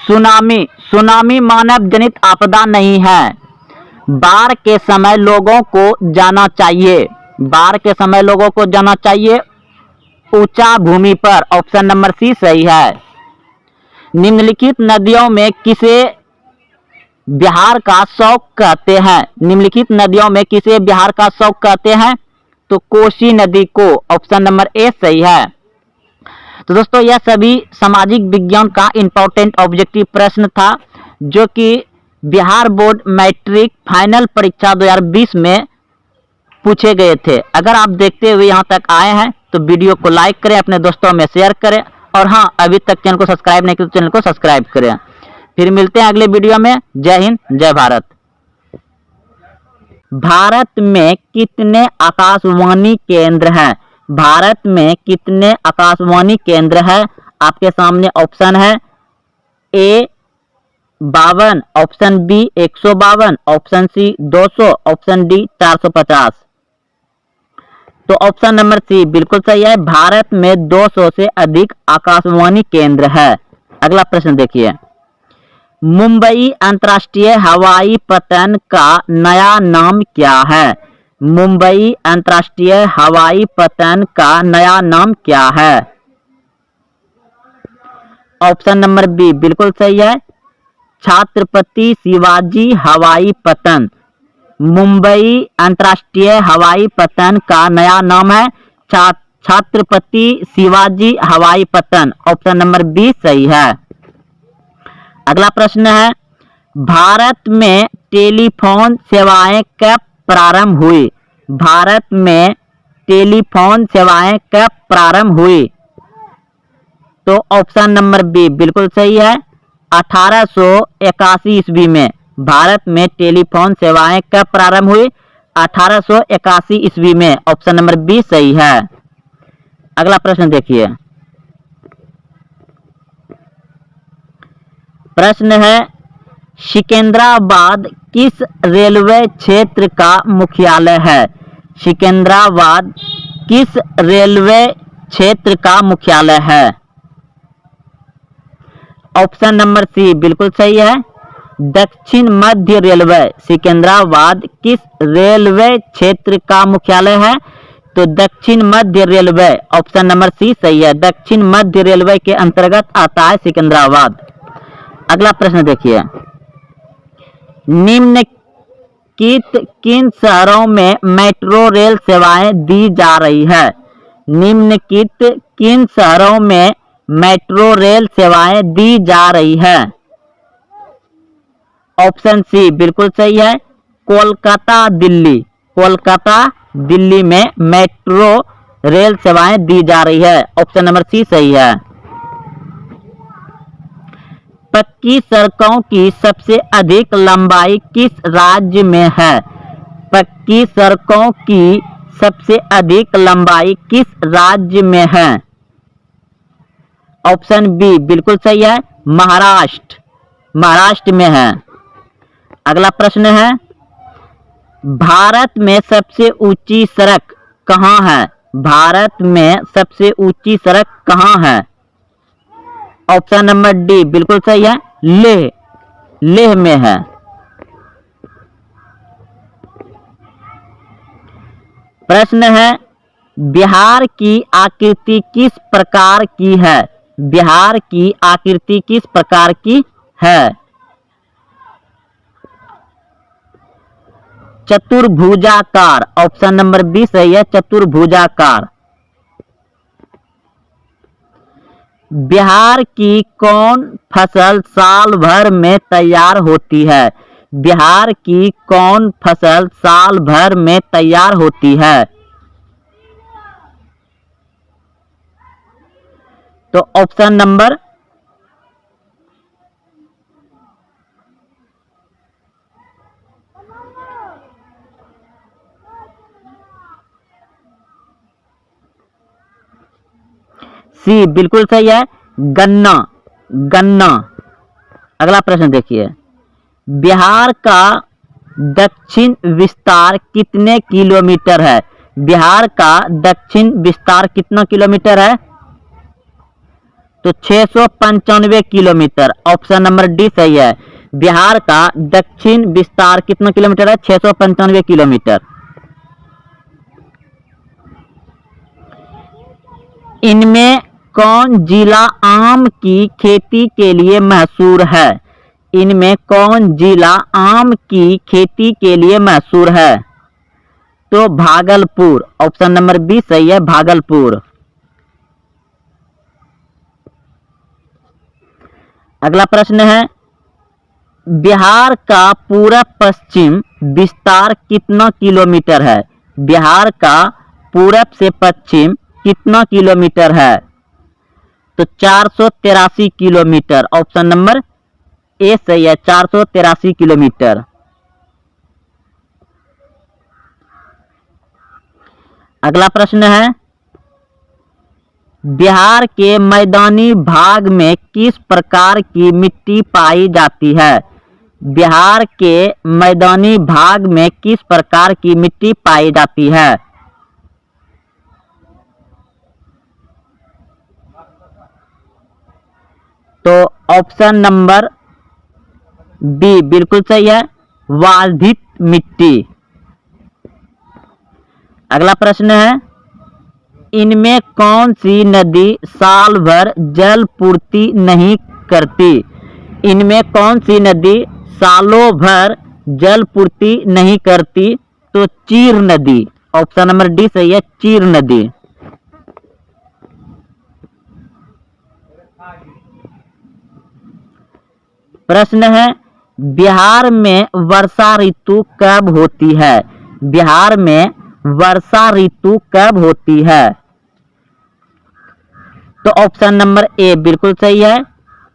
सुनामी मानव जनित आपदा नहीं है। बाढ़ के समय लोगों को जाना चाहिए। बाढ़ के समय लोगों को जाना चाहिए ऊंचा भूमि पर। ऑप्शन नंबर सी सही है। निम्नलिखित नदियों में किसे बिहार का शौक कहते हैं? निम्नलिखित नदियों में किसे बिहार का शौक कहते हैं? तो कोसी नदी को। ऑप्शन नंबर ए सही है। तो दोस्तों यह सभी सामाजिक विज्ञान का इंपॉर्टेंट ऑब्जेक्टिव प्रश्न था जो कि बिहार बोर्ड मैट्रिक फाइनल परीक्षा 2020 में पूछे गए थे। अगर आप देखते हुए यहाँ तक आए हैं तो वीडियो को लाइक करें, अपने दोस्तों में शेयर करें और हाँ, अभी तक चैनल को सब्सक्राइब नहीं किया तो चैनल को सब्सक्राइब करें। फिर मिलते हैं अगले वीडियो में। जय हिंद, जय भारत। भारत में कितने आकाशवाणी केंद्र हैं? भारत में कितने आकाशवाणी केंद्र हैं? आपके सामने ऑप्शन है A 52, option B 152, option C 200, option D 450। तो ऑप्शन नंबर सी बिल्कुल सही है। भारत में 200 से अधिक आकाशवाणी केंद्र है। अगला प्रश्न देखिए, मुंबई अंतर्राष्ट्रीय हवाई पट्टन का नया नाम क्या है? मुंबई अंतर्राष्ट्रीय हवाई पट्टन का नया नाम क्या है? ऑप्शन नंबर बी बिल्कुल सही है, छत्रपति शिवाजी हवाई पट्टन। मुंबई अंतर्राष्ट्रीय हवाई पट्टन का नया नाम है छत्रपति शिवाजी हवाई पट्टन। ऑप्शन नंबर बी सही है। अगला प्रश्न है, भारत में टेलीफोन सेवाएं कब प्रारंभ हुई? भारत में टेलीफोन सेवाएं कब प्रारंभ हुई? तो ऑप्शन नंबर बी बिल्कुल सही है, 1881 ईस्वी में। भारत में टेलीफोन सेवाएं कब प्रारंभ हुई? 1881 ईस्वी में। ऑप्शन नंबर बी सही है। अगला प्रश्न देखिए, प्रश्न है, सिकंदराबाद किस रेलवे क्षेत्र का मुख्यालय है? सिकंदराबाद किस रेलवे क्षेत्र का मुख्यालय है? ऑप्शन नंबर सी बिल्कुल सही है, दक्षिण मध्य रेलवे। सिकंदराबाद किस रेलवे क्षेत्र का मुख्यालय है? तो दक्षिण मध्य रेलवे। ऑप्शन नंबर सी सही है, दक्षिण मध्य रेलवे के अंतर्गत आता है सिकंदराबाद। अगला प्रश्न देखिए, निम्नलिखित किन शहरों में मेट्रो रेल सेवाएं दी जा रही है? निम्नलिखित किन शहरों में मेट्रो रेल सेवाएं दी जा रही है? ऑप्शन सी बिल्कुल सही है, कोलकाता दिल्ली। कोलकाता दिल्ली में मेट्रो रेल सेवाएं दी जा रही है। ऑप्शन नंबर सी सही है। पक्की सड़कों की सबसे अधिक लंबाई किस राज्य में है? पक्की सड़कों की सबसे अधिक लंबाई किस राज्य में है? ऑप्शन बी बिल्कुल सही है, महाराष्ट्र। महाराष्ट्र में है। अगला प्रश्न है, भारत में सबसे ऊंची सड़क कहाँ है? भारत में सबसे ऊंची सड़क कहाँ है? ऑप्शन नंबर डी बिल्कुल सही है, लेह। लेह में है। प्रश्न है, बिहार की आकृति किस प्रकार की है? बिहार की आकृति किस प्रकार की है? चतुर्भुजाकार। ऑप्शन नंबर बी सही है, चतुर्भुजाकार। बिहार की कौन फसल साल भर में तैयार होती है? बिहार की कौन फसल साल भर में तैयार होती है? तो ऑप्शन नंबर सी बिल्कुल सही है, गन्ना, गन्ना। अगला प्रश्न देखिए, बिहार का दक्षिण विस्तार कितने किलोमीटर है? बिहार का दक्षिण विस्तार कितना किलोमीटर है? तो 695 किलोमीटर। ऑप्शन नंबर डी सही है। बिहार का दक्षिण विस्तार कितना किलोमीटर है? 695 किलोमीटर। इनमें कौन जिला आम की खेती के लिए मशहूर है? इनमें कौन जिला आम की खेती के लिए मशहूर है? तो भागलपुर। ऑप्शन नंबर बी सही है, भागलपुर। अगला प्रश्न है, बिहार का पूरब पश्चिम विस्तार कितना किलोमीटर है? बिहार का पूरब से पश्चिम कितना किलोमीटर है? तो 483 किलोमीटर। ऑप्शन नंबर ए सही है, 483 किलोमीटर। अगला प्रश्न है, बिहार के मैदानी भाग में किस प्रकार की मिट्टी पाई जाती है? बिहार के मैदानी भाग में किस प्रकार की मिट्टी पाई जाती है? तो ऑप्शन नंबर बी बिल्कुल सही है, वालधित मिट्टी। अगला प्रश्न है, इनमें कौन सी नदी साल भर जल पूर्ति नहीं करती? इनमें कौन सी नदी सालों भर जल पूर्ति नहीं करती? तो चीर नदी। ऑप्शन नंबर डी सही है, चीर नदी। प्रश्न है, बिहार में वर्षा ऋतु कब होती है? बिहार में वर्षा ऋतु कब होती है? तो ऑप्शन नंबर ए बिल्कुल सही है,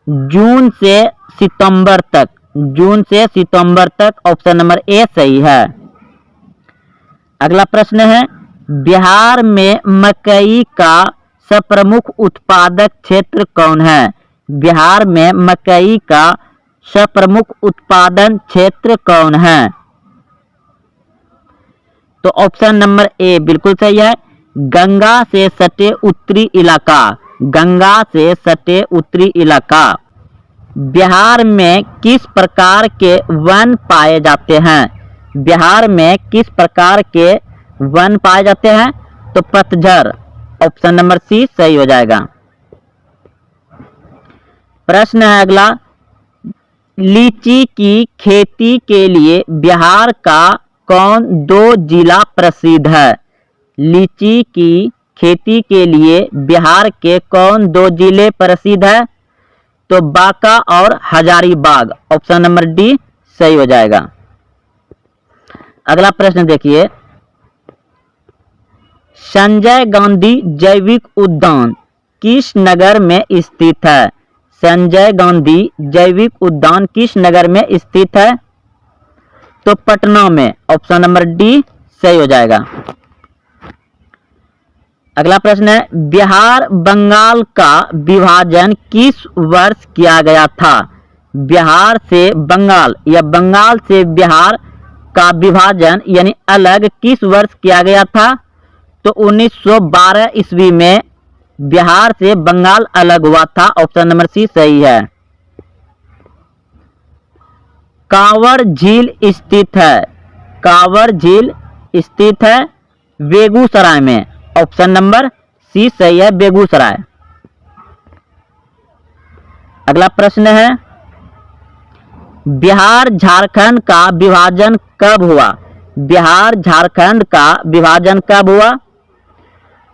जून से सितंबर तक। जून से सितंबर तक। ऑप्शन नंबर ए सही है। अगला प्रश्न है, बिहार में मकई का प्रमुख उत्पादक क्षेत्र कौन है? बिहार में मकई का प्रमुख उत्पादन क्षेत्र कौन है? तो ऑप्शन नंबर ए बिल्कुल सही है, गंगा से सटे उत्तरी इलाका। गंगा से सटे उत्तरी इलाका। बिहार में किस प्रकार के वन पाए जाते हैं? बिहार में किस प्रकार के वन पाए जाते हैं? तो पतझड़। ऑप्शन नंबर सी सही हो जाएगा। प्रश्न है अगला, लीची की खेती के लिए बिहार का कौन दो जिला प्रसिद्ध है? लीची की खेती के लिए बिहार के कौन दो जिले प्रसिद्ध है? तो बांका और हजारीबाग। ऑप्शन नंबर डी सही हो जाएगा। अगला प्रश्न देखिए, संजय गांधी जैविक उद्यान किस नगर में स्थित है? संजय गांधी जैविक उद्यान किस नगर में स्थित है? तो पटना में। ऑप्शन नंबर डी सही हो जाएगा। अगला प्रश्न है, बिहार बंगाल का विभाजन किस वर्ष किया गया था? बिहार से बंगाल या बंगाल से बिहार का विभाजन यानी अलग किस वर्ष किया गया था? तो 1912 ईस्वी में बिहार से बंगाल अलग हुआ था। ऑप्शन नंबर सी सही है। कांवर झील स्थित है। कांवर झील स्थित है बेगूसराय में। ऑप्शन नंबर सी सही है, बेगूसराय। अगला प्रश्न है, बिहार झारखंड का विभाजन कब हुआ? बिहार झारखंड का विभाजन कब हुआ?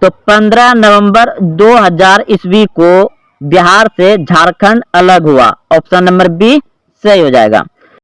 तो 15 नवंबर 2000 ईस्वी को बिहार से झारखंड अलग हुआ। ऑप्शन नंबर बी सही हो जाएगा।